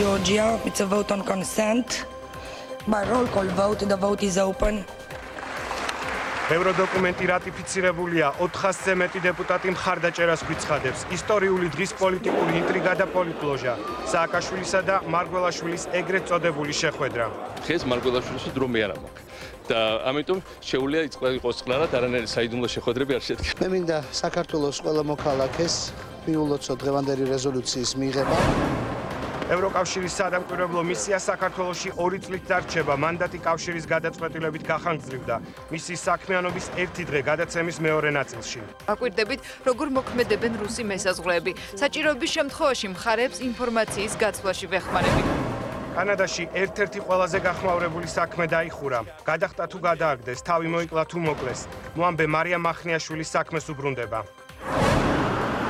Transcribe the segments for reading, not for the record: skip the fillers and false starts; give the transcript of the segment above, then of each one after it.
Georgia. It's a vote on consent. By roll call vote, the vote is open. ევროდოკუმენტი რატიფიცირებულია 400-ზე მეტი დეპუტატი მხარდაჭერას გვიცხადებს. ისტორიული დღის პოლიტიკური ინტრიგა და პოლიტლოჟა. სააკაშვილისა და მარგველაშვილის ეგრეთ წოდებული შეხვედრა. დღეს მარგველაშვილის დრო მე არ მაქვს. და ამიტომ შეუძლია იყოს კლარად არანაირი საიდუმლო შეხვედრები არ შედგება. მე მინდა საქართველოს ყველა მოქალაქეს მიულოცო დღევანდელი რეზოლუციის მიღება. ევროკავშირის სადამკვირვებლო მისია საქართველოში 2 წლით დარჩება. მანდატი კავშირის გადაწყვეტილებით გახანგრძლივდა. მისი საქმიანობის 1 დღე გადაცემის მეორე ნაწილში. აკვირდებით, როგორ მოქმედებენ რუსი მესაზღვრეები. საჭიროების შემთხვევაში მხარეებს ინფორმაციის გაცვლაში ვეხმარებით. კანადაში ერთ-ერთი ყველაზე გახმაურებული საქმე დაიხურა. გადახტა თუ გადააგდეს, თავი მოიკლა თუ მოკლეს. მოამბე მარია მახნიაშვილის საქმეს უბრუნდება.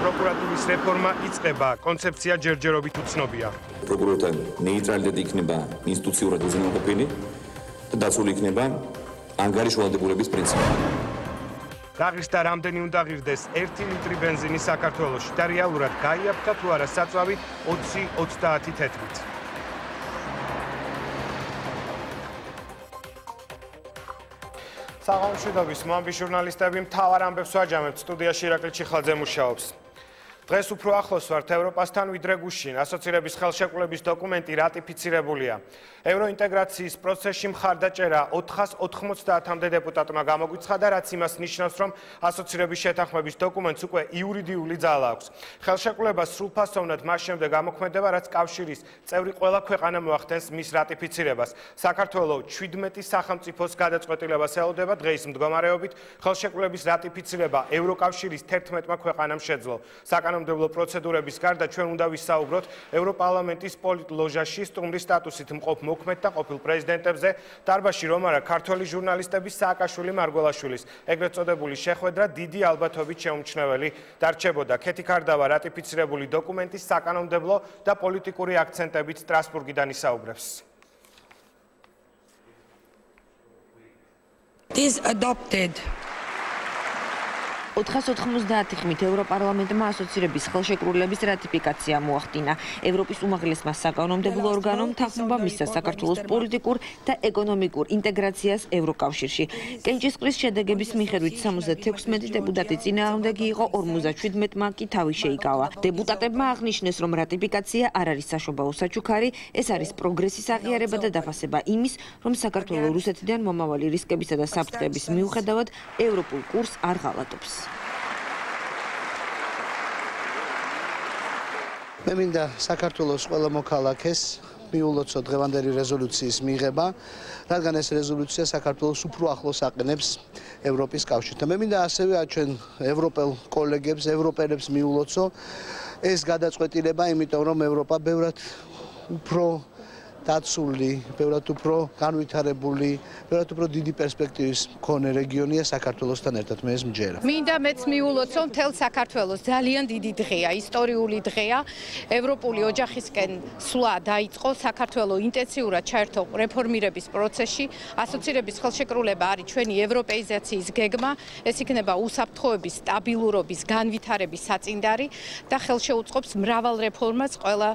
პროკურატურის რეფორმა იწყება, კონცეფცია ჯერჯერობით უცნობია. პროკურორთან ნეიტრალიტეტი იქნება ინსტიტუციურად უზრუნველყოფილი და დაცული იქნება ანგარიშ ვალდებულების პრინციპი. გაღირსდა რამდენი უნდა ღირდეს 1 ლიტრი ბენზინი საქართველოში და რეალურად გაიაფთა თუ არა საწვავი 20-30 თეთრით. საღამოშვიდობის მომბი ჟურნალისტები მთავარ ამბებს ვაჯამებთ. სტუდიაში ირაკლი ჩიხლაძე მუშაობს. დღეს უფრო ახლოს ვართ ევროპასთან ვიდრე გუშინ. ასოცირების ხელშეკრულების დოკუმენტი რატიფიცირებულია. ევროინტეგრაციის პროცესში მხარდაჭერა 490-მდე დეპუტატმა გამოგვიცხადა, რაც იმას ნიშნავს, რომ ასოცირების შეთანხმების დოკუმენტს უკვე იურიდიული ძალა აქვს. ხელშეკრულება სრულფასოვნად მას შემდეგ გამოქმედება, რაც კავშირის წევრი ყველა ქვეყანა მოახდენს მის რატიფიცირებას. საქართველოს 17 სახელმწიფოს გადაწყვეტილებას ელოდება დღეის მდგომარეობით ხელშეკრულების რატიფიცირება ევროკავშირის 11 ქვეყანამ შეძლო. საკანონმდებლო პროცედურების გარდა ჩვენ უნდა ვისაუბროთ ევროპარლამენტის პოლიტლოჟაში სტუმრის სტატუსით მყოფ მოქმედ და ყოფილ პრეზიდენტებზე, დარბაზში რომ არა ქართველი ჟურნალისტების სააკაშვილი მარგველაშვილის ეგრეთ წოდებული შეხვედრა დიდი ალბათობით შეუმჩნეველი დარჩებოდა. ქეთი ქარდავა რატიფიცირებული დოკუმენტის საკანონმდებლო და პოლიტიკური აქცენტებით სტრასბურგიდან ისაუბრებს. It is adopted. 490 ხმით ევროპარლამენტმა ასოცირების ხელშეკრულების რატიფიკაცია მოახდინა. ევროპის უმაღლესმა საკანონმდებლო ორგანომ თანხმობა მისცა საქართველოს პოლიტიკურ და ეკონომიკურ ინტეგრაციას ევროკავშირში. კენჭისყრის შედეგების მიხედვით 76 დეპუტატი წინააღმდეგი იყო, 57-მა კი თავი შეიკავა. დეპუტატებმა აღნიშნეს, რომ რატიფიკაცია არ არის საშობაო საჩუქარი, ეს არის პროგრესის აღიარება და დაფასება იმის, რომ საქართველოს რუსეთიდან მომავალი რისკებისა და საფრთხეების მიუხედავად ევროპულ კურსს არ ღალატობს. მე მინდა საქართველოს ყველა მოქალაქეს მიულოცო დღევანდელი რეზოლუციის მიღება, რადგან ეს რეზოლუცია საქართველოს უფრო ახლოს აყენებს ევროპის კავშირთან. მე მინდა ასევე ჩვენ ევროპელ კოლეგებს, ევროპელებს მიულოცო ეს გადაწყვეტილება, იმიტომ რომ ევროპა ბევრად უფრო დაცული, ბევრად უფრო განვითარებული, ბევრად უფრო დიდი პერსპექტივის მქონე რეგიონია საქართველოსთან ერთად, მე ეს მჯერა. მინდა მეც მიულოცო მთელ საქართველოს ძალიან დიდი დღეა, ისტორიული დღეა. ევროპული ოჯახისკენ სვლა დაიწყო, საქართველოს ინტენსიურად ჩაერთო რეფორმირების პროცესში. ასოცირების ხელშეკრულება არის ჩვენი ევროპეიზაციის გეგმა, ეს იქნება უსაფრთხოების, სტაბილურობის, განვითარების საწინდარი და ხელშეუწყობს მრავალ რეფორმას ყველა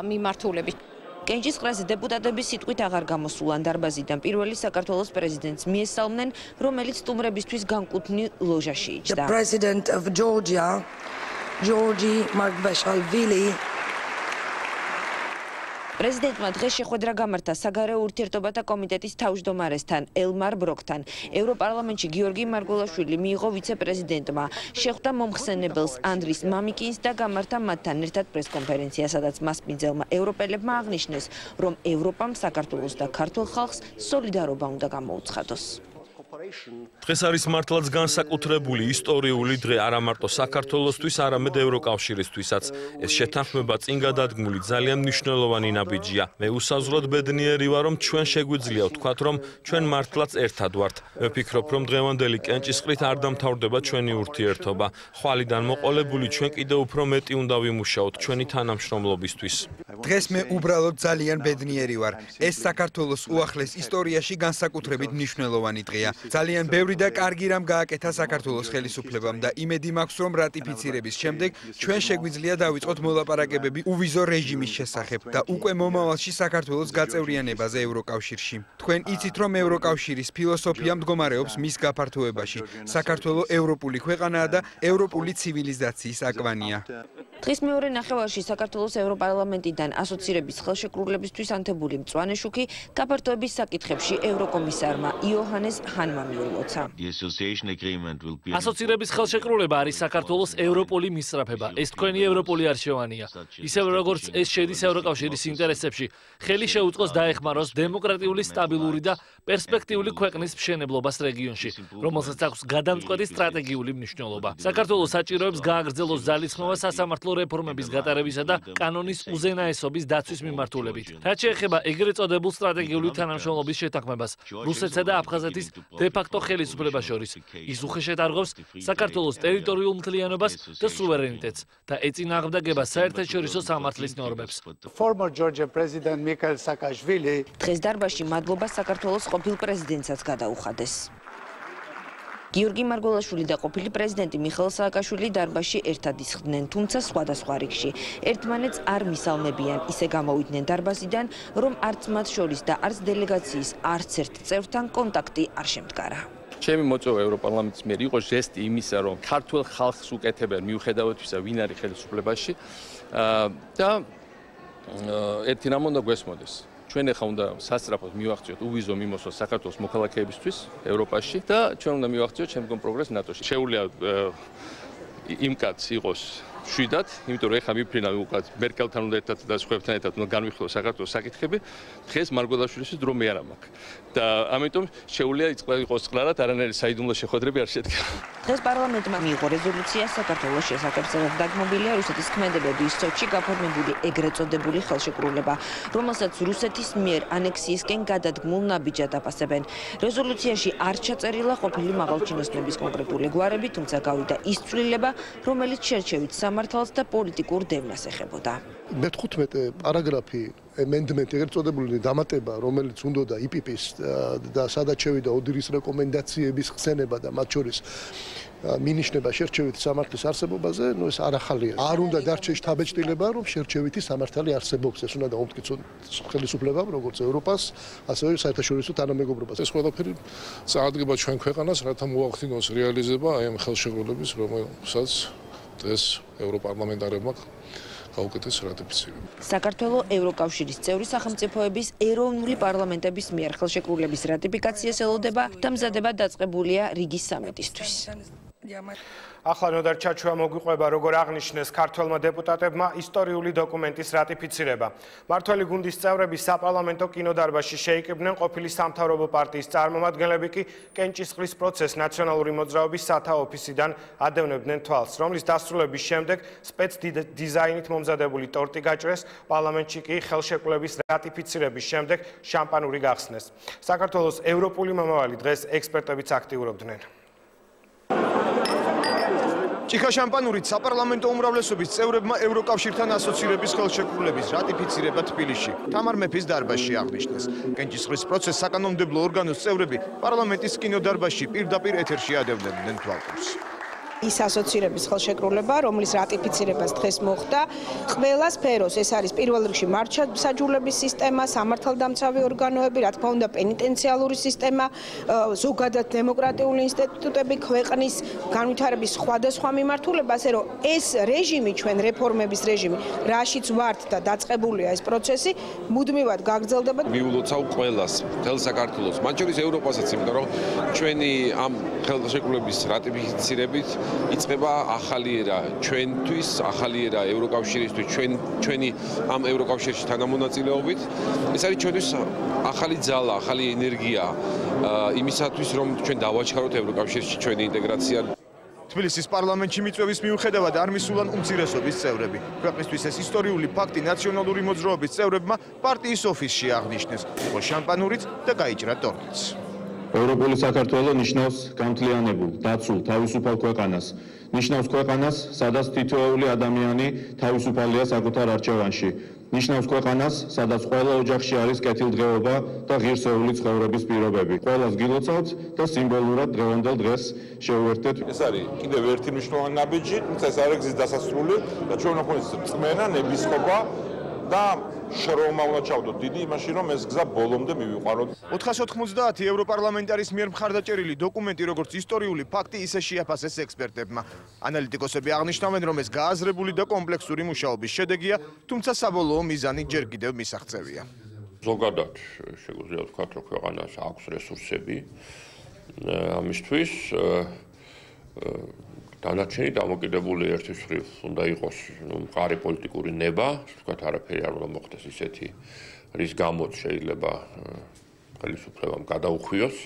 მიმართულებით. კენჭისყრაზე დეპუტატები სიტყვით აღარ გამოსულან დარბაზიდან პირველი საქართველოს პრეზიდენტს მიესალმნენ, რომელიც სტუმრებისთვის განკუთვნილ ლოჟაში იჯდა. The President of Georgia, Georgi Margvelashvili. პრეზიდენტმა დღეს შეხვედრა გამართა საგარეო ურთიერთობათა კომიტეტის თავმჯდომარესთან ელმარ ბროკთან. ევროპარლამენტში გიორგი მარგველაშვილი მიიღო ვიცე-პრეზიდენტმა. შეხვდა მომხსენებელს ანდრის მამიკინს და გამართა მათთან ერთად პრესკონფერენცია, სადაც მასპინძელმა ევროპელებმა აღნიშნეს, რომ ევროპამ საქართველოს და ქართულ ხალხს სოლიდარობა უნდა გამოუცხადოს. დღეს არის მართლაც განსაკუთრებული ისტორიული დღე არა მარტო საქართველოსთვის, არამედ ევროკავშირისთვისაც. ეს შეთანხმება წინ გადადგმული ძალიან მნიშვნელოვანი ნაბიჯია. მე უსაზღვროდ ბედნიერი ვარ, რომ ჩვენ შეგვიძლია ვთქვათ, რომ ჩვენ მართლაც ერთად ვართ. მე ვფიქრობ, რომ დღევანდელი კენჭისყრით არ დამთავრდება ჩვენი ურთიერთობა. ხვალიდან მოყოლებული ჩვენ კიდევ უფრო მეტი უნდა ვიმუშაოთ ჩვენი თანამშრომლობისთვის. დღეს მე უბრალოდ ძალიან ბედნიერი ვარ. ეს საქართველოს უახლეს ისტორიაში განსაკუთრებით მნიშვნელოვანი დღეა. ძალიან ბევრი და კარგი რამ გააკეთა საქართველოს ხელისუფლებამ და იმედი მაქვს, რომ რატიფიცირების შემდეგ ჩვენ შეგვიძლია დავიწყოთ მოლაპარაკებები უვიზო რეჟიმის შესახებ და უკვე მომავალში საქართველოს გაწევრიანებაზე ევროკავშირში. თქვენ იცით, რომ ევროკავშირის ფილოსოფია მდგომარეობს მის გაფართოებაში. საქართველოს ევროპული ქვეყანაა და ევროპული ცივილიზაციის აკვანია. დღის მეორე ნახევარში საქართველოს ევროპარლამენტიდან ასოცირების ხელშეკრულებისთვის ანთებული მწვანე შუქი გაფართოების საკითხებში ევროკომისარმა იოჰანეს ჰანმა მიულოცა. ასოცირების ხელშეკრულება არის საქართველოს ევროპული მისწრაფება. ეს თქვენი ევროპული არჩევანია. ისევ როგორც ეს შედის ევროკავშირის ინტერესებში, ხელი შეუწყოს დაეხმაროს დემოკრატიული, სტაბილური და პერსპექტიული ქვეყნის მშენებლობას რეგიონში, რომელსაც აქვს გადამწყვეტი სტრატეგიული მნიშვნელობა. საქართველოს საჭიროებს გააგრძელოს ძალისხმევა სასამართლო რეფორმების გატარებისა და კანონის უზენაესობის დაცვის მიმართულებით. რაც შეეხება ეგრეთ წოდებულ სტრატეგიული თანამშრომლობის შეთანხმებას რუსეთსა და აფხაზეთის დე-ფაქტო ხელისუფლებას შორის, ის უხეშად არღობს საქართველოს ტერიტორიულ მთლიანობას და სუვერენიტეტს და ეწინააღმდეგება საერთაშორისო სამართლის ნორმებს. დღეს დარბაზში მადლობა საქართველოს ყოფილ პრეზიდენტსაც გადაუხადეს. გიორგი მარგველაშვილი და ყოფილი პრეზიდენტი მიხეილ სააკაშვილი დარბაზში ერთად ისხდნენ, თუმცა სხვადასხვა რიგში. ერთმანეთს არ მისალმებიან, ისე გამოვიდნენ დარბაზიდან, რომ არც მათ შორის და არც დელეგაციის არც ერთ წევრთან კონტაქტი არ შემდგარა. ჩემი მოწვევა ევროპარლამენტის მიერ იყო ჟესტი იმისა, რომ ქართულ ხალხს უკეთებენ მიუხედავად ისა, ვინ არის ხელისუფლებაში და ერთი რამ უნდა გვესმოდეს. ჩვენ ახლა უნდა სასწრაფოდ მივახციოთ უვიზო მიმოსვლა საქართველოს მოქალაქეებისთვის ევროპაში და ჩვენ უნდა მივახციოთ შემდგომ პროგრესს ნატოში. შეუძლია იმ კაცს იყოს შვიდად, იმიტომ რომ ეხლა მიფრინა უკაც მერკელთან უნდა ერთად და სხვებთან ერთად უნდა განვიხილოს საქართველოს საკითხები. დღეს მარგველაშვილისთვის დრო მე არ მაქვს. და ამიტომ შეუძლია იყოს წყლარად არანაირი საიდუმლო შეხვედრები არ შედგა. დღეს პარლამენტმა მიიღო რეზოლუცია საქართველოს შესახებ, სადაც დაგმობილია რუსეთის ქმედებების სოჭში გაფორმებული ეგრეთ წოდებული ხელშეკრულება, რომელსაც რუსეთის მიერ ანექსიისკენ გადადგმულ ნაბიჯად აფასებენ. რეზოლუციაში არ ჩაწერილა ყოფილი მაღალჩინოსნების კონკრეტული გვარები, თუმცა გავიდა ის ცვლილება, რომელიც შერჩევით სამართალს და პოლიტიკურ დევნას ეხებოდა. მე-15 პარაგრაფი amendment ეგრეთ წოდებული დამატება, რომელიც უნდოდა IPP-ის და სადაც შევიდა ოდირის რეკომენდაციების ხსენება და მათ შორის მინიშნება შერჩევითი სამართლის არსებობაზე, ნუ ეს არ ახალია. არ უნდა დარჩეს შთაბეჭდილება, რომ შერჩევითი სამართალი არსებობს. ეს უნდა დაუმტკიცონ ხელისუფლებამ, როგორც ევროპას, ასევე საერთაშორისო თანამეგობრობას. ეს ყველაფერი წაადგება ჩვენ ქვეყანას, რათა მოახდინოს რეალიზება აი ამ ხელშეკრულების, რომელსაც დღეს ევროპარლამენტარებმა გაუკეთეს რატიფიცირება. საქართველოს ევროკავშირის წევრი სახელმწიფოების ეროვნული პარლამენტების მიერ ხელშეკრულების რატიფიკაციას ელოდება და მზადება დაწყებულია რიგის სამიტისთვის. ახლა ნოდარ ჩაჩუა მოგვიყვება, როგორ აღნიშნეს ქართველმა დეპუტატებმა ისტორიული დოკუმენტის რატიფიცირება. მართველი გუნდის წევრები საპარლამენტო კინოდარბაზში შეიკრიბნენ, ყოფილი სამთავრობო პარტიის წარმომადგენლები კი კენჭისყრის პროცესს ნაციონალური მოძრაობის სათა ოფისიდან ადევნებდნენ თვალს, რომლის დასრულების შემდეგ სპეცდიზაინით მომზადებული ტორტი გაჭრეს, პარლამენტში კი ხელშეკრულების რატიფიცირების შემდეგ შამპანური გახსნეს. საქართველოს ევროპული მომავალი დღეს ექსპერტებიც აქტიურობდნენ. ჭიქა შამპანურით საპარლამენტო უმრავლესობის წევრებმა ევროკავშირთან ასოცირების ხელშეკრულების რატიფიცირება თბილისში თამარ მეფის დარბაზში აღნიშნეს. კენჭისყრის პროცესს საკანონმდებლო ორგანოს წევრები პარლამენტის კინოდარბაზში პირდაპირ ეთერში ადევნებდნენ თვალყურს. ის ასოცირების ხელშეკრულება, რომლის რატიფიცირებას დღეს მოხდა, ყველა სფეროს, ეს არის პირველ რიგში მართლმსაჯულების სისტემა, სამართალდამცავი ორგანოები, რა თქმა უნდა, პენიტენციალური სისტემა, ზოგადად დემოკრატიული ინსტიტუტები, ქვეყნის განვითარების სხვადასხვა მიმართულება, ასე რომ ეს რეჟიმი, ჩვენ რეფორმების რეჟიმი, რაშიც ვართ და დაწყებულია ეს პროცესი, მუდმივად გაგრძელდება. მიულოცავ ყველას, მთელ საქართველოს, მათ შორის ევროპასაც, იმიტომ რომ ჩვენი ამ ხელშეკრულების რატიფიცირებით იწყება ახალი ერა ჩვენთვის, ახალი ერა ევროკავშირისთვის, ჩვენი ამ ევროკავშირში თანამონაწილეობით. ეს არის ჩვენთვის ახალი ძალა, ახალი ენერგია იმისათვის, რომ ჩვენ დავაჩქაროთ ევროკავშირში ჩვენი ინტეგრაცია. თბილისის პარლამენტში მიწვევის მიუხედავად არ მისულან უმცირესობის წევრები. ქვეყნისთვის ეს ისტორიული ფაქტი ნაციონალური მოძრაობის წევრებმა პარტიის ოფისში აღნიშნეს. იყო შამპანურიც და გაიჭრა ტორტიც. ევროპული საქართველო ნიშნავს გამთლიანებულ, დაცულ, თავისუფალ ქვეყანას. ნიშნავს ქვეყანას, სადაც თითოეული ადამიანი თავისუფალია საკუთარ არჩევანში. ნიშნავს ქვეყანას, სადაც ყველა ოჯახში არის კეთილდღეობა და ღირსეული ცხოვრების პირობები. ყველას გილოცავთ და სიმბოლურად დღევანდელ დღეს შევუერთდეთ. ეს არის კიდევ ერთი მნიშვნელოვანი ნაბიჯი, თუმცა ეს არის გზის დასასრული და ჩვენ უნდა წმენა, ნებისყოფა და შრომა უნდა ჩავდოთ დიდი იმაში, რომ ეს გზა ბოლომდე მივიყვანოთ. 490 ევროპარლამენტარის მიერ მხარდაჭერილი დოკუმენტი, როგორც ისტორიული ფაქტი, ისე შეაფასეს ექსპერტებმა. ანალიტიკოსები აღნიშნავენ, რომ ეს გააზრებული და კომპლექსური მუშაობის შედეგია, თუმცა საბოლოო მიზანი ჯერ კიდევ მისაღწევია. ზოგადად შეგვიძლია ვთქვათ, რომ ქვეყანას აქვს რესურსები ამისთვის დანარჩენი დამოკიდებული ერთის მხრივ უნდა იყოს მყარი პოლიტიკური ნება, ვთქვათ, არაფერი არ უნდა მოხდეს ისეთი, რის გამოც შეიძლება ხელისუფლებამ გადაუხვიოს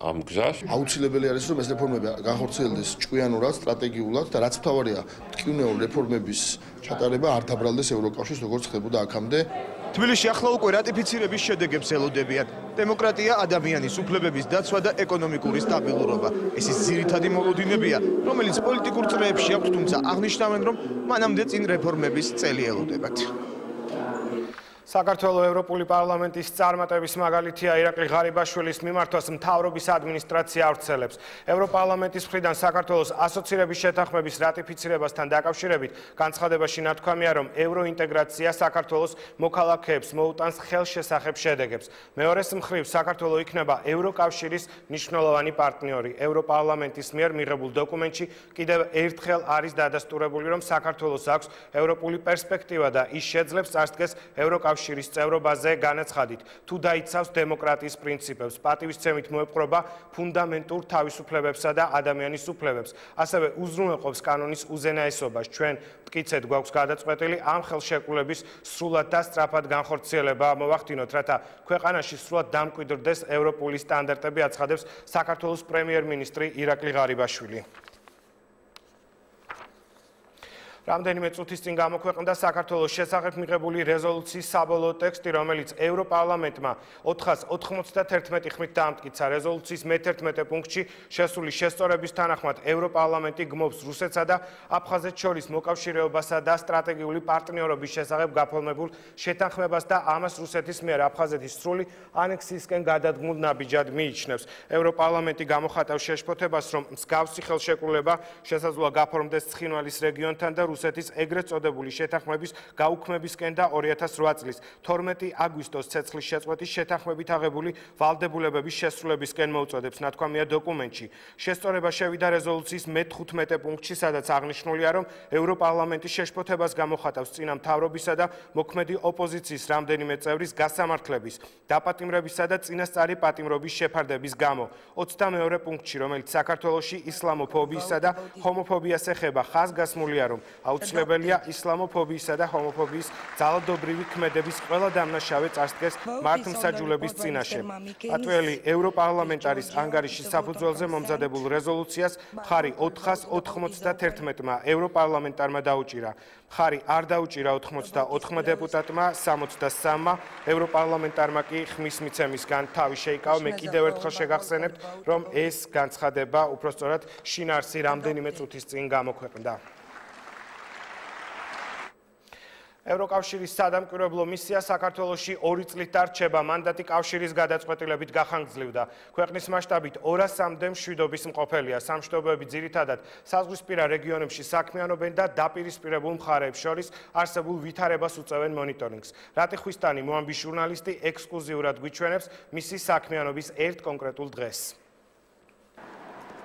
ამ გზას. აუცილებელი არის, რომ ეს რეფორმები განხორციელდეს ჭკვიანურად, სტრატეგიულად და რაც მთავარია, მტკივნეულ რეფორმების ჩატარება არ დაბრალდეს ევროკავშირს, როგორც ხდებოდა აქამდე. თბილისში ახლა უკვე რატიფიცირების შედეგებს ელოდებიან. დემოკრატია, ადამიანის უფლებების დაცვა და ეკონომიკური სტაბილურობა. ეს ის ძირითადი მოლოდინებია, რომელიც პოლიტიკურ წრეებში აქვთ, თუმცა აღნიშნავენ, რომ მანამდე წინ რეფორმების წელი ელოდებათ. საქართველოს ევროპული პარლამენტის წარმატების მაგალითია ირაკლი ღარიბაშვილის მიმართვას მთავრობის ადმინისტრაცია ავრცელებს. ევროპარლამენტის მხრიდან საქართველოს ასოცირების შეთანხმების რატიფიცირებასთან დაკავშირებით განცხადებაში ნათქვამია, რომ ევროინტეგრაცია საქართველოს მოქალაქეებს მოუტანს ხელშესახებ შედეგებს. მეორეს მხრივ საქართველო იქნება ევროკავშირის მნიშვნელოვანი პარტნიორი. ევროპარლამენტის მიერ მიღებულ დოკუმენტში კიდევ ერთხელ არის დადასტურებული, რომ საქართველოს აქვს ევროპული პერსპექტივა და ის შეძლებს წარსდგეს ევროკავშირის წევრობაზე განაცხადით, თუ დაიცავს დემოკრატიის პრინციპებს, პატივისცემით მოეპყრობა ფუნდამენტურ თავისუფლებებსა და ადამიანის უფლებებს, ასევე უზრუნველყოფს კანონის უზენაესობას. ჩვენ მტკიცედ გვაქვს გადაწყვეტილი ამ ხელშეკრულების სრულად და სწრაფად განხორციელება მოვახდინოთ, რათა ქვეყანაში სრულად დამკვიდრდეს ევროპული სტანდარტები, აცხადებს საქართველოს პრემიერ-მინისტრი ირაკლი ღარიბაშვილი. რამდენიმე წუთის წინ გამოქვეყნდა საქართველოს შესახებ მიღებული რეზოლუციის საბოლოო ტექსტი, რომელიც ევროპარლამენტმა 491 ხმით დაამტკიცა. რეზოლუციის მე-11 პუნქტში შესული შესწორების თანახმად ევროპარლამენტი გმობს რუსეთსა და აფხაზეთს შორის მოკავშირეობასა და სტრატეგიული პარტნიორობის შესახებ გაფორმებულ შეთანხმებას და ამას რუსეთის მიერ აფხაზეთის სრული ანექსიისკენ გადადგმულ ნაბიჯად მიიჩნევს. ევროპარლამენტი გამოხატავს შეშფოთებას, რომ მსგავსი ხელშეკრულება შესაძლოა გაფორმდეს ცხინვალის რეგიონთან და რუსეთის ეგრეთ წოდებული შეთანხმების გაუქმებისკენ და 2008 წლის 12 აგვისტოს ცეცხლის შეწყვეტის შეთანხმებით აღებული ვალდებულებების შესრულებისკენ მოუწოდებს, ნათქვამია დოკუმენტში. შესწორება შევიდა რეზოლუციის მე-15 პუნქტში, სადაც აღნიშნულია, რომ ევროპარლამენტი შეშფოთებას გამოხატავს წინა მთავრობისა და მოქმედი ოპოზიციის რამდენიმე წევრის გასამართლების, დაპატიმრებისა და წინასწარი პატიმრობის შეფარდების გამო. 22 პუნქტში, რომელიც საქართველოში ისლამოფობიისა და ჰომოფობიას ეხება, ხაზგასმულია, რომ აუცილებელია ისლამოფობიისა და ჰომოფობიის ძალადობრივი ქმედების ყველა დამნაშავე წარსდგეს მართლმსაჯულების წინაშე. ატველი ევროპარლამენტარის ანგარიშის საფუძველზე მომზადებულ რეზოლუციას მხარი 491-მა ევროპარლამენტარმა დაუჭირა. მხარი არ დაუჭირა 84 დეპუტატმა, 63-მა ევროპარლამენტარმა კი ხმის მიცემისგან თავი შეიკავა. მე კიდევ ერთხელ შეგახსენებთ, რომ ეს განცხადება უпростоრად შინაარსი რამდენიმე წუთის წინ გამოქვეყნდა. ევროკავშირის სადამკვირვებლო მისია საქართველოში 2 წლით დარჩება, მანდატი კავშირის გადაწყვეტილებით გახანგრძლივდა. ქვეყნის მასშტაბით 200-მდე მშვიდობის მყოფელია. სამშვიდობოები ძირითადად საზღვრისპირა რეგიონებში საქმიანობენ და დაპირისპირებულ მხარეებს შორის არსებულ ვითარებას უწევენ მონიტორინგს. რატი ხვისტანი, მოამბის ჟურნალისტი, ექსკლუზიურად გვიჩვენებს მისი საქმიანობის ერთ კონკრეტულ დღეს.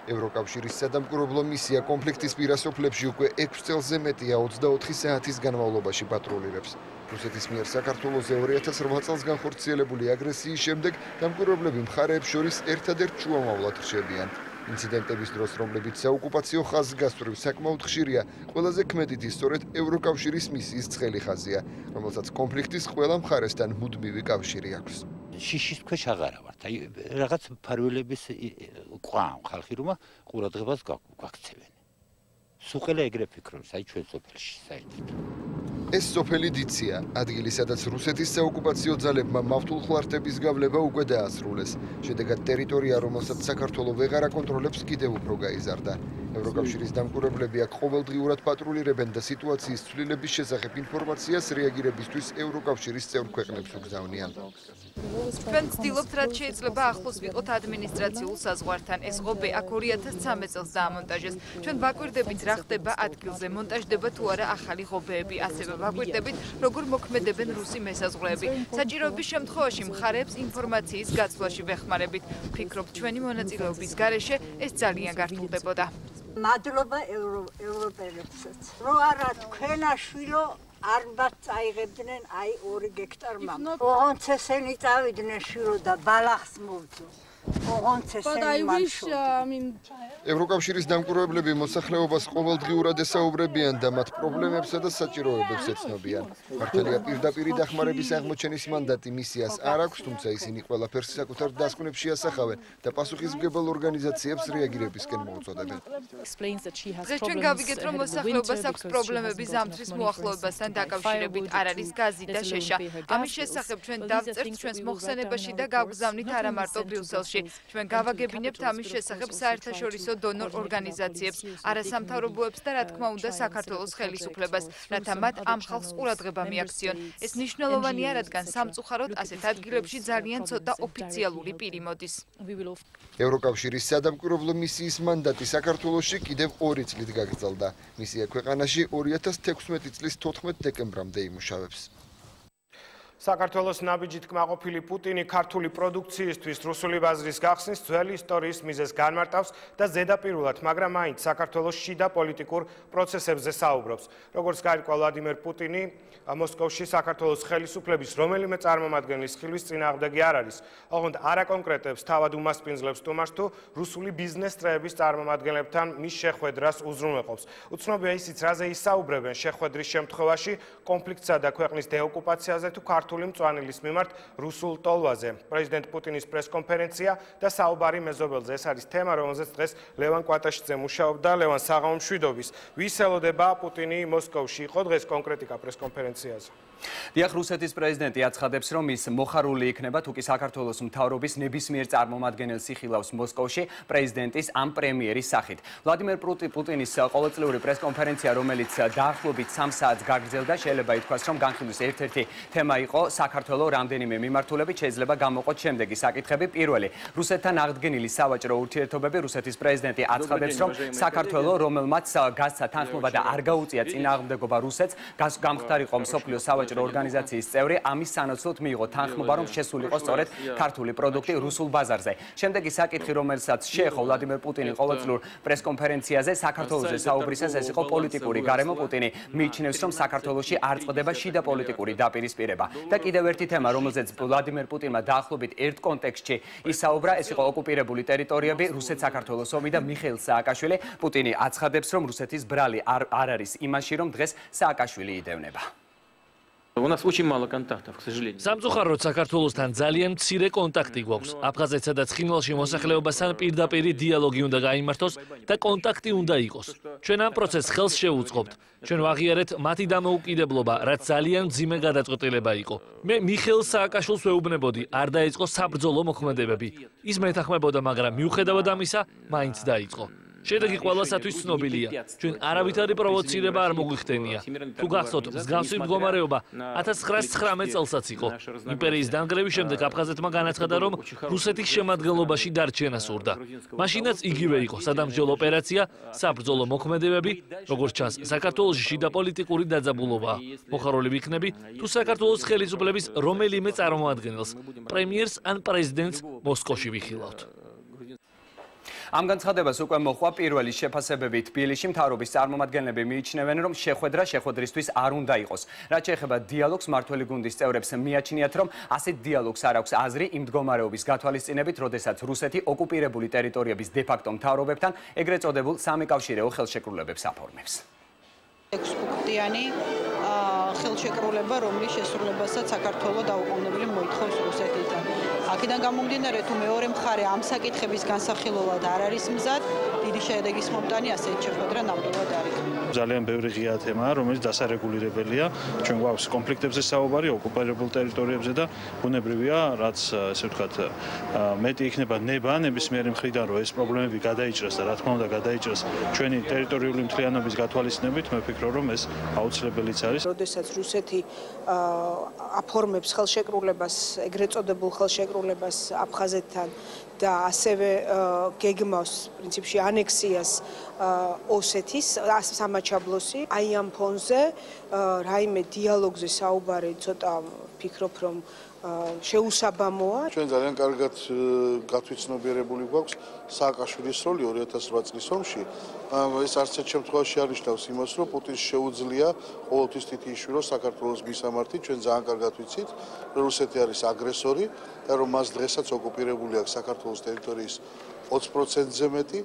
ევროკავშირის სადამკვირვებლო მისია კონფლიქტის პირასოფლებში უკვე 6 წელზე მეტია 24 საათის განმავლობაში პატრულირებს. რუსეთის მიერ საქართველოზე 2008 წელს განხორციელებული აგრესიის შემდეგ დამკვირვებლები მხარეებს შორის ერთადერთ შუამავლად რჩებიან. ინციდენტების დროს, რომლებიც საოკუპაციო ხაზს გასწვრივ საკმაოდ ხშირია, ყველაზე ქმედითი სწორედ ევროკავშირის მისიის ცხელი ხაზია, რომელსაც კონფლიქტის ყველა მხარესთან მუდმივი კავშირი აქვს. შიშის ქვეშ აღარა ვართ. აი რაღაც ფარველების ყვამ ხალხი რომ ყურადღებას გვაქცევენ. სუყელა ეგრე ფიქრობს, აი ჩვენ სოფელში საერთოდ. ეს სოფელი დიცია, ადგილი, სადაც რუსეთის საოკუპაციო ძალებმა მავთულხლართების გავლება უკვე დაასრულეს. შედეგად ტერიტორია, რომელსაც საქართველო ვეღარ აკონტროლებს, კიდევ უფრო გაიზარდა. ევროკავშირის დამკვირვებლები აქ ყოველდღიურად პატრულირებენ და სიტუაციის ცვლილების შესახებ ინფორმაციას რეაგირებისთვის ევროკავშირის წევრ ქვეყნებს უგზავნიან. Ჩვენ ვცდილობთ, რაც შეიძლება ახლოს ვიყოთ ადმინისტრაციულ საზღვართან. ეს ღობე აქ 2013 წელს დაამონტაჟეს. ჩვენ ვაკვირდებით, რა ხდება ადგილზე, მონტაჟდება თუ არა ახალი ღობეები, ასევე ვაკვირდებით, როგორ მოქმედებენ რუსი მესაზღვრეები. საჭიროების შემთხვევაში მხარეებს ინფორმაციის გაცვლაში ვეხმარებით. ვფიქრობ, ჩვენი მონაწილეობის გარეშე ეს ძალიან გართულდებოდა. მადლობა ევროპელებსაც. რო არა თქვენა შვილო არ მათ წაიღებდნენ აი 2 გექტარმა. ოღონდ ესენი წავიდნენ შვილო და ბალახს მოვძო. ევროკავშირის დამკვირვებლები მოსახლეობას ყოველდღიურად ესაუბრებიან და მათ პრობლემებსა და საჭიროებებს ეცნობიან. მართალია პირდაპირი დახმარების აღმოჩენის მანდატი მისიას არ აქვს, თუმცა ისინი ყველაფერს საკუთარ დასკვნებში ასახავენ და პასუხისმგებელ ორგანიზაციებს რეაგირებისკენ მოუწოდებენ. დღეს ჩვენ გავიგეთ, რომ მოსახლეობას აქვს პრობლემები ზამთრის მოახლოებასთან დაკავშირებით, არ არის გაზი და შეშა. ამის შესახებ ჩვენ დავწერთ ჩვენს მოხსენებაში და გავგზავნით არა მარტო ბრიუსელში. ჩვენ გავაგებინებთ ამის შესახებ საერთაშორისო დონორ ორგანიზაციებს, არასამთავრობოებს და რა თქმა უნდა საქართველოს ხელისუფლებას, რათა მათ ამ ხალხს ყურადღება მიაქციონ. ეს მნიშვნელოვანია, რადგან სამწუხაროდ ასეთ ადგილებში ძალიან ცოტა ოფიციალური პირი მოდის. ევროკავშირის სადამკვირვებლო მისიის მანდატი საქართველოში კიდევ 2 წლით გაგრძელდა. მისია ქვეყანაში 2016 წლის 14 დეკემბრამდე იმუშავებს. საქართველოს ნაბიჯით კმაყოფილი პუტინი ქართული პროდუქციისთვის რუსული ბაზრის გახსნის ძველი ისტორიის მიზეზს განმარტავს და ზედაპირულად, მაგრამ მაინც საქართველოს შიდა პოლიტიკურ პროცესებზე საუბრობს. როგორც გაირკვა ვლადიმერ პუტინი, მოსკოვში საქართველოს ხელისუფლების რომელიმე წარმომადგენლის ხილვის წინააღმდეგი არ არის. ოღონდ არ აკონკრეტებს, თავად უმასპინძლებს სტუმარს თუ რუსული ბიზნეს წრეების წარმომადგენლებთან მის შეხვედრას უზრუნველყოფს. უცნობია ისიც, რაზე ისაუბრებენ შეხვედრის შემთხვევაში, კონფლიქტსა და ქვეყნის დეოკუპაციაზე თუ ქართული მწვანილის მიმართ რუსულ ტოლვაზე. პრეზიდენტ პუტინის პრესკონფერენცია და საუბარი მეზობელზე. ეს არის თემა, რომელზეც დღეს ლევან კვატაშიძე მუშაობდა. ლევან, საღამომშვიდობის. ვის ელოდება პუტინი მოსკოვში? იყო დღეს კონკრეტიკა პრესკონფერენციაზე? დიახ, რუსეთის პრეზიდენტი აცხადებს, რომ ის მოხარული იქნება, თუ კი საქართველოს მთავრობის ნებისმიერ წარმომადგენელს იხილავს მოსკოვში პრეზიდენტის ამ პრემიერის სახით. ვლადიმერ პუტინის ყოველწლიური პრესკონფერენცია, რომელიც დაახლოებით 3 საათს გაგრძელდა, შეიძლება ითქვას, რომ განხილვის ერთ-ერთი თემა იყო საქართველო რამდენიმე მიმართულებით შეიძლება გამოყოთ შემდეგი საკითხები. პირველი, რუსეთთან აღდგენილი სავაჭრო ურთიერთობები. რუსეთის პრეზიდენტი აცხადებს, რომ საქართველო, რომელმაც გასცა თანხმობა და არ გაუწია წინააღმდეგობა რუსეთს, გამხდარიყო მსოფლიო სავაჭრო ორგანიზაციის წევრი, ამის სანაცვლოდ მიიღო თანხმობა, რომ შესულიყო სწორედ ქართული პროდუქტი რუსულ ბაზარზე. შემდეგი საკითხი, რომელსაც შეეხო ვლადიმერ პუტინი ყოველწლიურ პრესკონფერენციაზე, საქართველოზე საუბრისას ეს იყო პოლიტიკური გარემო. პუტინი მიიჩნევს, რომ საქართველოში არ წყდება შიდა პოლიტიკური დაპირისპირება. და კიდევ ერთი თემა, რომელზეც ვლადიმერ პუტინმა დაახლოებით ერთ კონტექსტში ისაუბრა, ეს იყო ოკუპირებული ტერიტორიები, რუსეთ-საქართველოს ომი და მიხეილ სააკაშვილი. პუტინი აცხადებს, რომ რუსეთის ბრალი არ არის იმაში, რომ დღეს სააკაშვილი იდევნება. У нас очень мало контактов, к сожалению. სამწუხაროდ საქართველოსთან ძალიან მცირე კონტაქტი გვაქვს. აფხაზეთსა და ცხინვალში მოსახლეობასთან პირდაპირი დიალოგი უნდა გაიმართოს და კონტაქტი უნდა იყოს. ჩვენ ამ პროცესს ხელს შევუწყობთ. ჩვენ ვაღიარეთ მათი დამოუკიდებლობა, რაც ძალიან მძიმე გადაწყვეტილება იყო. მე მიხეილ სააკაშვილს ვეუბნებოდი, არ დაიწყო საბრძოლო მოქმედებები. ის მეთანხმებოდა, მაგრამ მიუხედავად ამისა, მაინც დაიწყო. შედეგი ყველასათვის ცნობილია. ჩვენ არავითარი პროვოცირება არ მოგვიხდენია. თუ გახსოვთ, მსგავსი მდგომარეობა 1919 წელსაც იყო. იმპერიის დანგრევის შემდეგ აფხაზეთმა განაცხადა, რომ რუსეთის შემადგენლობაში დარჩენა სურდა. მაშინაც იგივე იყო სადამსჯელო ოპერაცია, საბრძოლო მოქმედებები, როგორც ჩანს, საქართველოში შიდა პოლიტიკური დაძაბულობაა. მოხარული ვიქნები, თუ საქართველოს ხელისუფლების რომელიმე წარმომადგენელს, პრემიერს ან პრეზიდენტს მოსკოვში ვიხილავთ. ამ განცხადებას უკვე მოჰყვა პირველი შეფასებები თბილისში. მთავრობის წარმომადგენლები მიიჩნევენ, რომ შეხვედრისთვის არ უნდა იყოს. რაც შეეხება დიალოგს, მმართველი გუნდის წევრებს მიაჩნიათ, რომ ასეთ დიალოგს არ აქვს აზრი იმ მდგომარეობის გათვალისწინებით, როდესაც რუსეთი ოკუპირებული ტერიტორიების დე-ფაქტო მთავრობებთან ეგრეთ წოდებულ სამეკავშირეო ხელშეკრულებებს აფორმებს. 6 პუნქტიანი ხელშეკრულება, რომლის შესრულებასაც საქართველოს დაუყოვნებელი მოითხოვს რუსეთიდან. აქედან გამომდინარე თუ მეორე მხარე ამ საკითხების განსახილველად არ არის მზად, დიდი შედეგის მომტანი ასეთ შეხვედრა ნამდვილად არ იქნება. ძალიან ბევრი ღია თემაა, რომელიც დასარეგულირებელია. ჩვენ გვაქვს კონფლიქტებზე საუბარი, ოკუპირებულ ტერიტორიებზე და ბუნებრივია, რაც ესე ვთქვათ, მეტი იქნება ნება ნებისმიერი მხრიდან, რომ ეს პრობლემები გადაიჭრას და რა თქმა უნდა გადაიჭრას ჩვენი ტერიტორიული მთლიანობის გათვალისწინებით, მე ვფიქრობ, რომ ეს აუცილებელიც არის. როდესაც რუსეთი აფორმებს ხელშეკრულებას, ეგრეთ წოდებულ ხელშეკრულებას აფხაზეთთან და ასევე გეგმავს პრინციპში ანექსიას ოსეთის სამაჩაბლოსი, აი ამ ფონზე რაიმე დიალოგზე საუბარი ცოტა ვფიქრობ, რომ შეუსაბამოა. ჩვენ ძალიან კარგად გათვითცნობიერებული გვაქვს სააკაშვილის როლი 2008 წლის ომში. ეს არც ერთ შემთხვევაში არ ნიშნავს იმას, რომ პუტინს შეუძლია ყოველთვის თითი იშვილოს საქართველოს მისამართი. ჩვენ ძალიან კარგად ვიცით, რომ რუსეთი არის აგრესორი და რომ მას დღესაც ოკუპირებული აქვს საქართველოს ტერიტორიის 20%-ზე მეტი.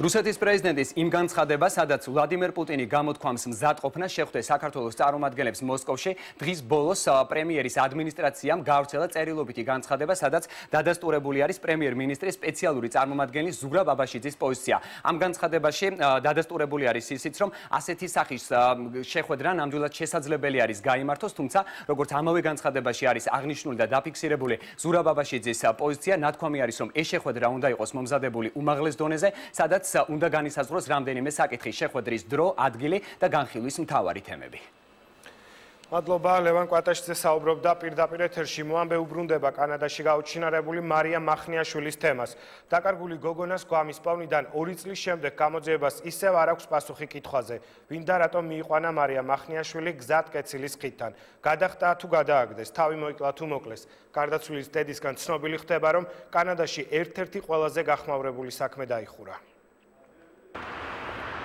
რუსეთის პრეზიდენტის იმ განცხადება, სადაც ვლადიმერ პუტინი გამოთქვამს მზადყოფნას შეხვდეს საქართველოს წარმომადგენლებს მოსკოვში, დღის ბოლოს პრემიერის ადმინისტრაციამ გავრცელა წერილობითი განცხადება, სადაც დადასტურებული არის პრემიერ-მინისტრის სპეციალური წარმომადგენლის ზურაბ აბაშიძის პოზიცია. ამ განცხადებაში დადასტურებული არის ისიც, რომ ასეთი სახის შეხვედრა ნამდვილად შესაძლებელი არის გაიმართოს, თუმცა როგორც ამავე განცხადებაში არის აღნიშნული და დაფიქსირებული ზურაბ აბაშიძის პოზიცია, ნათქვამი არის, რომ ეს შეხვედრა უნდა იყოს მომზადებული უმაღლეს დონეზე, სადაც უნდა განისაზღვროს რამდენიმე საკითხის შეხვედრის დრო, ადგილი და განხილვის მთავარი თემები. მადლობა, ლევან კვატაშიძე საუბრობდა პირდაპირ ეთერში. მოამბე უბრუნდება კანადაში გაუჩინარებული მარია მახნიაშვილის თემას. დაკარგული გოგონას გვამის პოვნიდან 2 წლის შემდეგ გამოძიებას ისევ არ აქვს პასუხი კითხვაზე, ვინდა რატომ მიიყვანა მარია მახნიაშვილი გზატკეცილის ხიდთან. გადახტა თუ გადააგდეს, თავი მოიკლა თუ მოკლეს. გარდაცვლილის დედისგან ცნობილი ხდება, რომ კანადაში ერთ-ერთი ყველაზე გახმაურებული საქმე დაიხურა.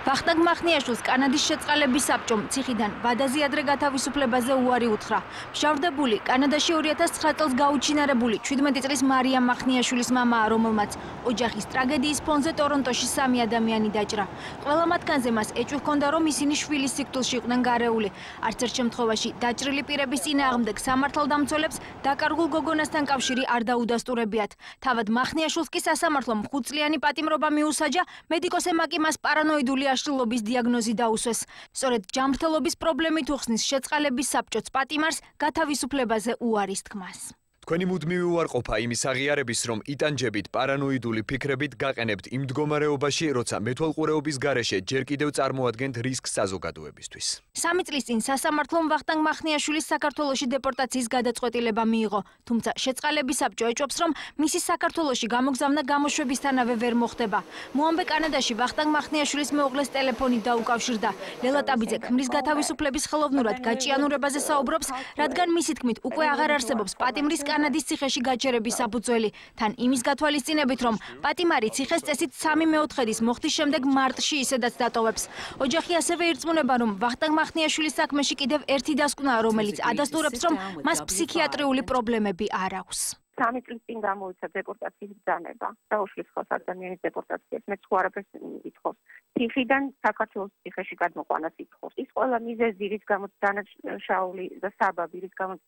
ვახტანგ მახნიაშვილს კანადის შეწყალების საბჭომ ციხიდან ვადაზე ადრე გათავისუფლებაზე უარი უთხრა. მშავდებული კანადაში 2009 წელს გაუჩინარებული 17 წლის მარია მახნიაშვილის მამაა, რომელმაც ოჯახის ტრაგედიის ფონზე ტორონტოში 3 ადამიანი დაჭრა. ყველა მათგანზე მას ეჭვი ჰქონდა, რომ ისინი შვილის სიკვდილში იყვნენ გარეული. არც ერთ შემთხვევაში დაჭრილი პირების წინააღმდეგ სამართალდამცველებს დაკარგულ გოგონასთან კავშირი არ დაუდასტურებიათ. თავად მახნიაშვილს კი სასამართლომ 5 წლიანი პატიმრობა მიუსაჯა, მედიკოსებმა კი მას პარანოიდული აშლილობის დიაგნოზი დაუსვეს. სწორედ ჯანმრთელობის პრობლემით უხსნის შეწყალების საბჭოც პატიმარს გათავისუფლებაზე უარის თქმას. თქვენი მუდმივი უარყოფა იმის აღიარების, რომ იტანჯებით პარანოიდული ფიქრებით გაყენებთ იმ მდგომარეობაში, როცა მეთვალყურეობის გარეშე ჯერ კიდევ წარმოადგენთ რისკს საზოგადოებისთვის. 3 წლის წინ სასამართლომ ვახტანგ მახნიაშვილის საქართველოში დეპორტაციის გადაწყვეტილება მიიღო, თუმცა შეწყალების საბჭო ეჭვობს, რომ მისი საქართველოში გამოგზავნა გამოშვებისთანავე ვერ მოხდება. მოამბე კანადაში ვახტანგ მახნიაშვილის მეუღლეს ტელეფონით დაუკავშირდა. ლელა ტაბიძე ქმრის გათავისუფლების ხელოვნურად გაჭიანურებაზე საუბრობს, რადგან მისი თქმით უკვე აღარ არსებობს პატიმრის კანადის ციხეში გაჩერების საფუძველი. თან იმის გათვალისწინებით, რომ პატიმარი ციხეს წესით 3/4 მოხდის შემდეგ მარტში ისედაც დატოვებს. ოჯახი ასევე ირწმუნება, რომ ვახტანგ მახნიაშვილის საქმეში კიდევ ერთი დასკვნაა, რომელიც ადასტურებს, რომ მას ფსიქიატრიული პრობლემები არ აქვს. 3 წლის წინ გამოიცა დეპორტაციის ბრძანება. დაუშლის ხოს ადამიანის დეპორტაციას, მეც ხო არაფერს ვითხოვს. ციხიდან საქართველოს ციხეში გადმოყვანას ითხოვს. ის ყველა მიზეზი, რის გამოც დანაშაული და საბაბი, რის გამოც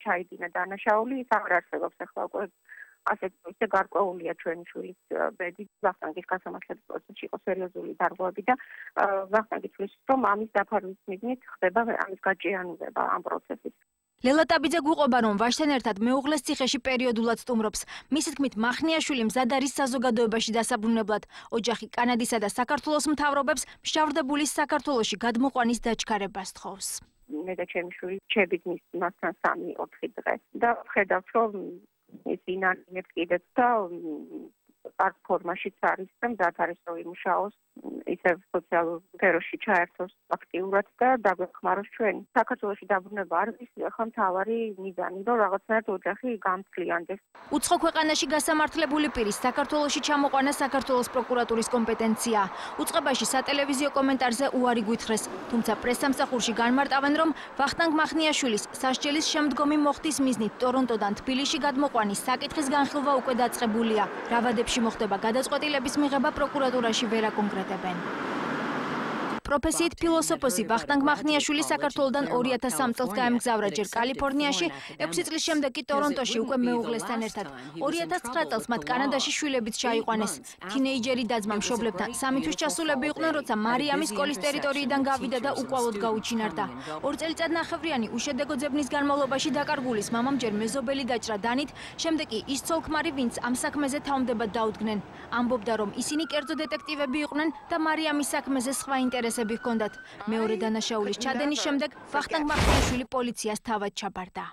ჩაიდინა დანაშაული, ის არ არსებობს ახლა უკვე. ასეთ ისე გარკვეულია ჩვენი შვილის ბედი. ვახტანგის გასამართლების პროცესში იყო სერიოზული დარღვევები და ვახტანგი თვლის, რომ ამის დაფარვის მიზნით ხდება ამის გაჭიანურება ამ პროცესის. ლელა ტაბიძე გვიყვება, რომ ვაჟთან ერთად მეუღლეს ციხეში პერიოდულად სტუმრობს. მისი თქმით, მახნიაშვილი მზად არის საზოგადოებაში დასაბრუნებლად. ოჯახი კანადისა და საქართველოს მთავრობებს მშავდებულის საქართველოში გადმოყვანის დაჩქარებას თხოვს. მე და ჩემი შვილი ჩებით მასთან 3-4 დღე და ხედავთ, რომ ის ინანინებს კიდეც და პარკ ფორმაშიც არის და მზად არის რომ იმუშაოს ისევ სოციალურ სფეროში ჩაერთოს აქტიურად და დაგვეხმაროს ჩვენ. საქართველოში დაბრუნება არ არის ახლა მთავარი მიზანი, რომ რაღაცნაირად ოჯახი გამძლიანდეს. უცხო ქვეყანაში გასამართლებული პირის საქართველოში ჩამოყვანა საქართველოს პროკურატურის კომპეტენციაა. უწყებაში სატელევიზიო კომენტარზე უარი გვითხრეს, თუმცა პრესსამსახურში განმარტავენ, რომ ვახტანგ მახნიაშვილის სასჯელის შემდგომი მოხდის მიზნით ტორონტოდან თბილისში გადმოყვანის საკითხის განხილვა უკვე დაწყებულია. რა ვადებში მოხდება გადაწყვეტილების მიღება პროკურატურაში ვერ აკონკრეტებენ. პროფესიით ფილოსოფოსი ვახტანგ მახნიაშვილი საქართველოდან 2003 წელს გაემგზავრა ჯერ კალიფორნიაში, 6 წლის შემდეგ კი ტორონტოში უკვე მეუღლესთან ერთად. 2009 წელს მათ კანადაში შვილებიც ჩაიყვანეს. თინეიჯერი დაძმა მშობლებთან 3 თვის ჩასულები იყვნენ, როცა მარიამი სკოლის ტერიტორიიდან გავიდა და უკვალოდ გაუჩინარდა. 2 წელიწადნახევრიანი უშედეგო ძებნის განმავლობაში დაკარგულის მამამ ჯერ მეზობელი დაჭრა დანით, შემდეგ კი ის ცოლ-ქმარი, ვინც ამ საქმეზე თავმდებად დაუდგნენ. ამბობდა, რომ ისინი კერძო დეტექტივები იყვნენ და მარიამის საქმეზე სხვა ინტერესები ჰქონდათ. მეორე დანაშაულის ჩადენის შემდეგ ვახტანგ მახნიაშვილი პოლიციას თავად ჩაბარდა.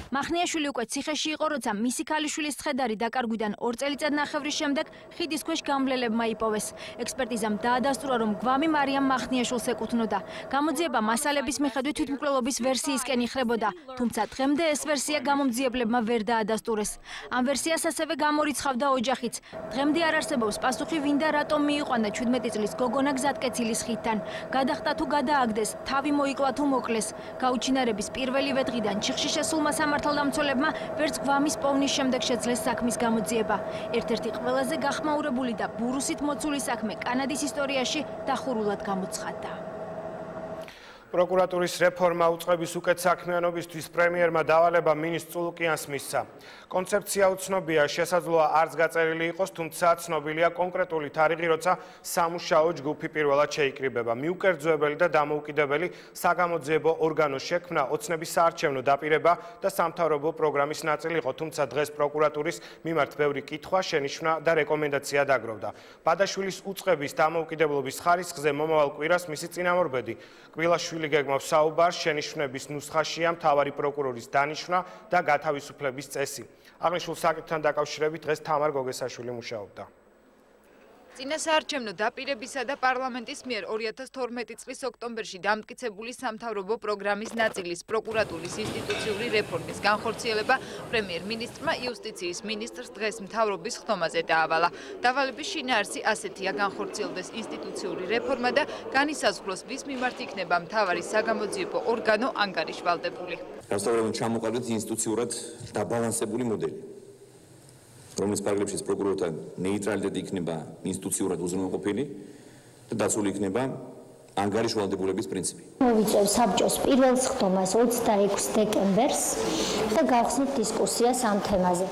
მახნიაშვილი უკვე ციხეში იყო, როცა მისი ქალიშვილის ცხედარი დაკარგვიდან 2 წელიწადნახევრის შემდეგ ხიდის ქვეშ გამვლელებმა იპოვეს. ექსპერტიზამ დაადასტურა, რომ გვამი მარიამ მახნიაშვილს ეკუთვნოდა. გამოძიება მასალების მიხედვით თვითმკვლელობის ვერსიისკენ იხრებოდა, თუმცა დღემდე ეს ვერსია გამომძიებლებმა ვერ დაადასტურეს. ამ ვერსიას ასევე გამორიცხავდა ოჯახიც. დღემდე არ არსებობს პასუხი, ვინ და რატომ მიიყვანა 17 წლის გოგონა გზატკეცილის ხიდთან. გადახტა თუ გადააგდეს, თავი მოიკლა თუ მოკლეს. გაუჩინარების პირველივე დღიდან ჩიხში შესულმა სამართალდამცველებმა ვერც გვამის პოვნის შემდეგ შეძლეს საქმის გამოძიება. ერთ-ერთი ყველაზე გახმაურებული და ბურუსით მოცული საქმე კანადის ისტორიაში დახურულად გამოცხადდა. პროკურატურის რეფორმა უწყების უკეთ საქმიანობისთვის პრემიერმა დავალება მინისტრ წულუკიანს მისცა. კონცეფცია უცნობია, შესაძლოა არც გაწერილი იყოს, თუმცა ცნობილია კონკრეტული თარიღი, როცა სამუშაო ჯგუფი პირველად შეიკრიბება. მიუკერძოებელი და დამოუკიდებელი საგამოძიებო ორგანოს შექმნა ოცნების საარჩევნო დაპირება და სამთავრობო პროგრამის ნაწილი იყო, თუმცა დღეს პროკურატურის მიმართ ბევრი კითხვა, შენიშვნა და რეკომენდაცია დაგროვდა. ბადაშვილის უწყების დამოუკიდებლობის ხარისხზე მომავალ კვირას მისი წინამორბედი კბილაშვილი გეგმავს საუბარს, შენიშვნების ნუსხაშია მთავარი პროკურორის დანიშვნა და გათავისუფლების წესი. აღნიშნულ საკითხთან დაკავშირებით დღეს თამარ გოგესაშვილი მუშაობდა. წინასაარჩევნო დაპირებისა და პარლამენტის მიერ 2012 წლის ოქტომბერში დამტკიცებული სამთავრობო პროგრამის ნაწილის პროკურატურის ინსტიტუციური რეფორმის განხორციელება პრემიერ-მინისტრმა იუსტიციის მინისტრს დღეს მთავრობის ხდომაზე დაავალა. დავალების შინაარსი ასეთია: განხორციელდეს ინსტიტუციური რეფორმა და განისაზღვროს, ვის მიმართ იქნება მთავარი საგამოძიებო ორგანო ანგარიშვალდებული. განსაკუთრებით ჩამოყალიბდით ინსტიტუციურად დაბალანსებული მოდელი, რომლის პარაგრაფშიც პროკურორთა ნეიტრალიტეტი იქნება ინსტიტუციურად უზრუნველყოფილი და დაცული იქნება ანგარიშვალდებულების პრინციპი. მოვიწევ საბჭოს პირველ სხდომას 26 დეკემბერს და გავხსნით დისკუსიას ამ თემაზე.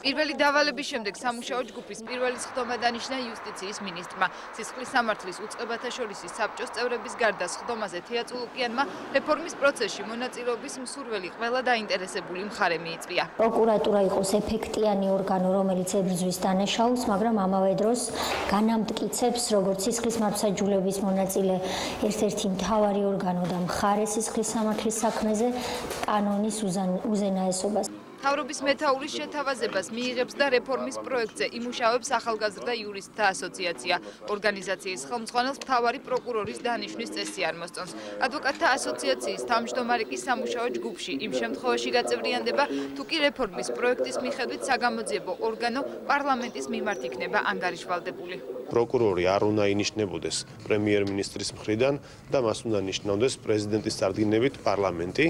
პირველი დავალების შემდეგ სამუშაო ჯგუფის პირველი სხდომა დანიშნა იუსტიციის მინისტრმა. სისხლის სამართლის უწყებათა შორის საბჭოს წევრების გარდა სხდომაზე თეა წულუკიანმა რეფორმის პროცესში მონაწილეობის მსურველი ყველა დაინტერესებული მხარე მიიწვია. პროკურატურა იყოს ეფექტიანი ორგანო, რომელიც ებრძვის დანაშაულს, მაგრამ ამავე დროს განამტკიცებს, როგორც სისხლის მართლმსაჯულების მონაწილე ერთ-ერთი მთავარი ორგანო და მხარე სისხლის სამართლის საქმეზე კანონის უზენაესობას. მთავრობის მეთაურის შეთავაზებას მიიღებს და რეფორმის პროექტზე იმუშავებს ახალგაზრდა იურისტთა ასოციაცია. ორგანიზაციის ხელმძღვანელს მთავარი პროკურორის დანიშვნის წესი არ მოსწონს. ადვოკატთა ასოციაციის თავმჯდომარე კი სამუშაო ჯგუფში იმ შემთხვევაში გაწევრიანდება, თუ კი რეფორმის პროექტის მიხედვით საგამოძიებო ორგანო პარლამენტის მიმართ იქნება ანგარიშვალდებული. პროკურორი არ უნდა ინიშნებოდეს პრემიერ-მინისტრის მხრიდან და მას უნდა ნიშნავდეს პრეზიდენტის წარდგინებით პარლამენტი.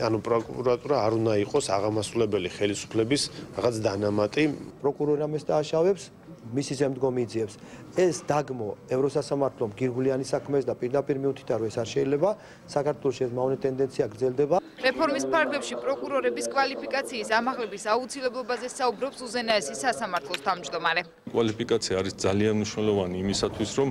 ანუ პროკურატურა არ უნდა იყოს აღამასულებელი ხელისუფლების რაღაც დანამატი. პროკურორი ამას დააშავებს, მისი შემდგომი იძიებს. ეს დაგმო ევროსასამართლომ გირგვლიანი საქმეს და პირდაპირ მიუთითა, რომ ეს არ შეიძლება, საქართველოში ეს მავნე ტენდენცია გრძელდება. რეფორმის პარაგრაფში პროკურორების კვალიფიკაციის ამაღლების აუცილებლობაზე საუბრობს უზენაესი სასამართლოს თავმჯდომარე. კვალიფიკაცია არის ძალიან მნიშვნელოვანი იმისათვის, რომ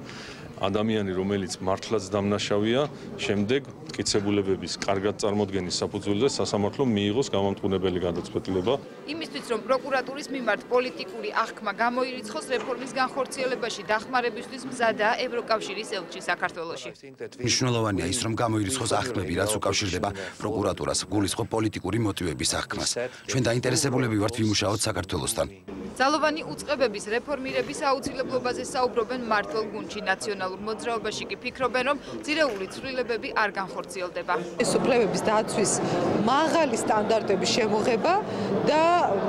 ადამიანი, რომელიც მართლაც დამნაშავია, შემდეგ მტკიცებულებების კარგად წარმოდგენის საფუძველზე სასამართლომ მიიღოს გამამტყუნებელი გადაწყვეტილება. იმისთვის, რომ პროკურატურის მიმართ პოლიტიკური აღქმა გამოირიცხოს, რეფორმის განხორციელებაში დახმარებისთვის მზადაა ევროკავშირის ელჩი საქართველოში. მნიშვნელოვანია ის, რომ გამოირიცხოს აღქმები, რაც უკავშირდება პროკურატურას, გულისხმობ პოლიტიკური მოტივების აღქმას. ჩვენ დაინტერესებულები ვართ ვიმუშაოთ საქართველოსთან. ძალოვანი უწყებების რეფორმირების აუცილებლობაზე საუბრობენ მმართველ გუნდში. ნაციონალურ მოძრაობაში კი ფიქრობენ, რომ ძირეული ცვლილებები არ განხორციელდება. უფლებების დაცვის მაღალი სტანდარტების შემოღება და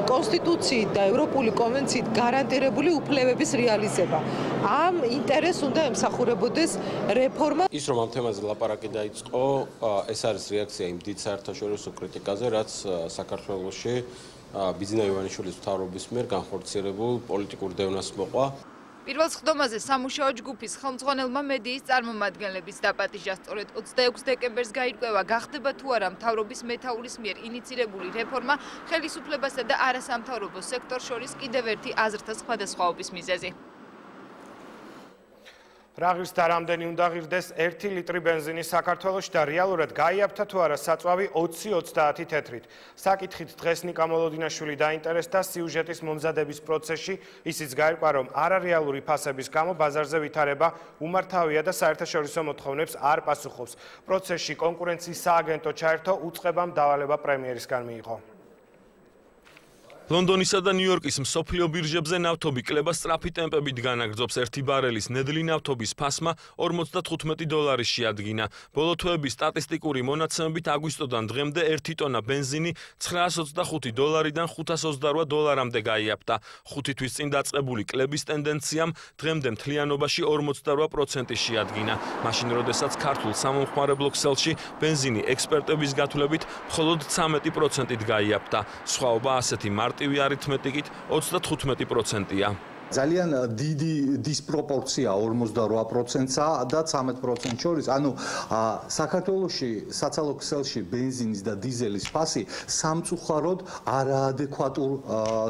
კონსტიტუციით და ევროპული კონვენციით გარანტირებული უფლებების რეალიზება. ამ ინტერესს უნდა ემსახურებოდეს რეფორმა. ის რომ ამ თემაზე ლაპარაკი დაიწყო, ეს არის რეაქცია იმ დიდ საერთაშორისო კრიტიკაზე, რაც საქართველოში ბიძინა ივანიშვილის მთავრობის მიერ განხორციელებულ პოლიტიკურ დევნას მოყვა. პირველ სხდომაზე სამუშაო ჯგუფის ხელმძღვანელმა მედიის წარმომადგენლების დაპატიჟა სწორედ 26 დეკემბერს გაირკვევა, გახდება თუ არა მთავრობის მეთაურის მიერ ინიცირებული რეფორმა ხელისუფლებასა და არასამთავრობო სექტორს შორის კიდევ ერთი აზრთა სხვადასხვაობის მიზეზი. რა ღირს და რამდენი უნდა ღირდეს 1 ლიტრი ბენზინი საქართველოში და რეალურად გაიაფთა თუ არა საწვავი 20-30 თეთრით. საკითხით დღეს ნიკა მოლოდინაშვილი დაინტერესდა სიუჟეტის მომზადების პროცესში, ისიც გაირკვა, რომ არარეალური ფასების გამო ბაზარზე ვითარება უმართავია და საერთაშორისო მოთხოვნებს არ პასუხობს. პროცესში კონკურენციის სააგენტო ჩაერთო, უწყებამ დავალება პრემიერისგან მიიღო. ლონდონისა და ნიუ-იორკის მსოფლიო ბირჟებზე ნავთობი კლება სწრაფი ტემპებით განაგრძობს. 1 ბარელის ნედლი ნავთობის ფასმა $95 შეადგინა. ბოლო თვეების სტატისტიკური მონაცემებით აგვისტოდან დღემდე 1 ტონა ბენზინი $925-დან $528-მდე გაიაფთა. 5 თვის წინ დაწყებული კლების ტენდენციამ დღემდე მთლიანობაში 48% შეადგინა. მაშინ, როდესაც ქართულ სამომხმარებლო ქსელში ბენზინი ექსპერტების გათვლებით მხოლოდ 13%-ით გაიაფთა. სხვაობა ასეთი მარტივი არითმეტიკით 35%-ია. ძალიან დიდი დისპროპორცია 48%-ცა და 13% შორის. ანუ საქართველოში საცალო ქსელში ბენზინის და დიზელის ფასი სამწუხაროდ არაადეკვატურ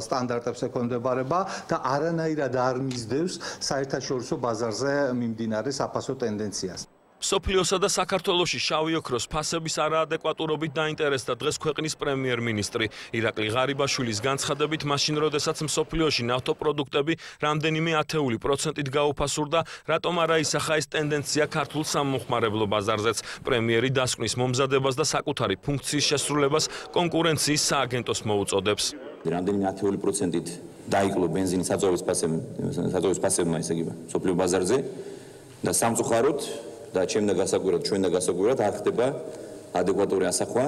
სტანდარტებს ექვემდებარება და არანაირად არ მისდევს საერთაშორისო ბაზარზე მიმდინარე საფასო ტენდენციას. სოფლიოსა და საქართველოში შავი ოქროს ფასების არაადეკვატურობით დაინტერესდა დღეს ქვეყნის პრემიერ-მინისტრი. ირაკლი ღარიბაშვილის განცხადებით, მაშინ როდესაც მსოფლიოში ნავთობპროდუქტები რამდენიმე ათეული პროცენტით გაუფასურდა, რატომ არა ისახა ეს ტენდენცია ქართულ სამომხმარებლო ბაზარზეც. პრემიერი დასკვნის მომზადებას და საკუთარი ფუნქციის შესრულებას კონკურენციის სააგენტოს მოუწოდებს. რამდენიმე ათეული პროცენტით დაიკლო ბენზინის საწვავის ფასებმა, ესე იგი, მსოფლიო ბაზარზე და სამწუხაროდ და ჩვენ და გასაკვირად არ ხდება ადეკვატური ასახვა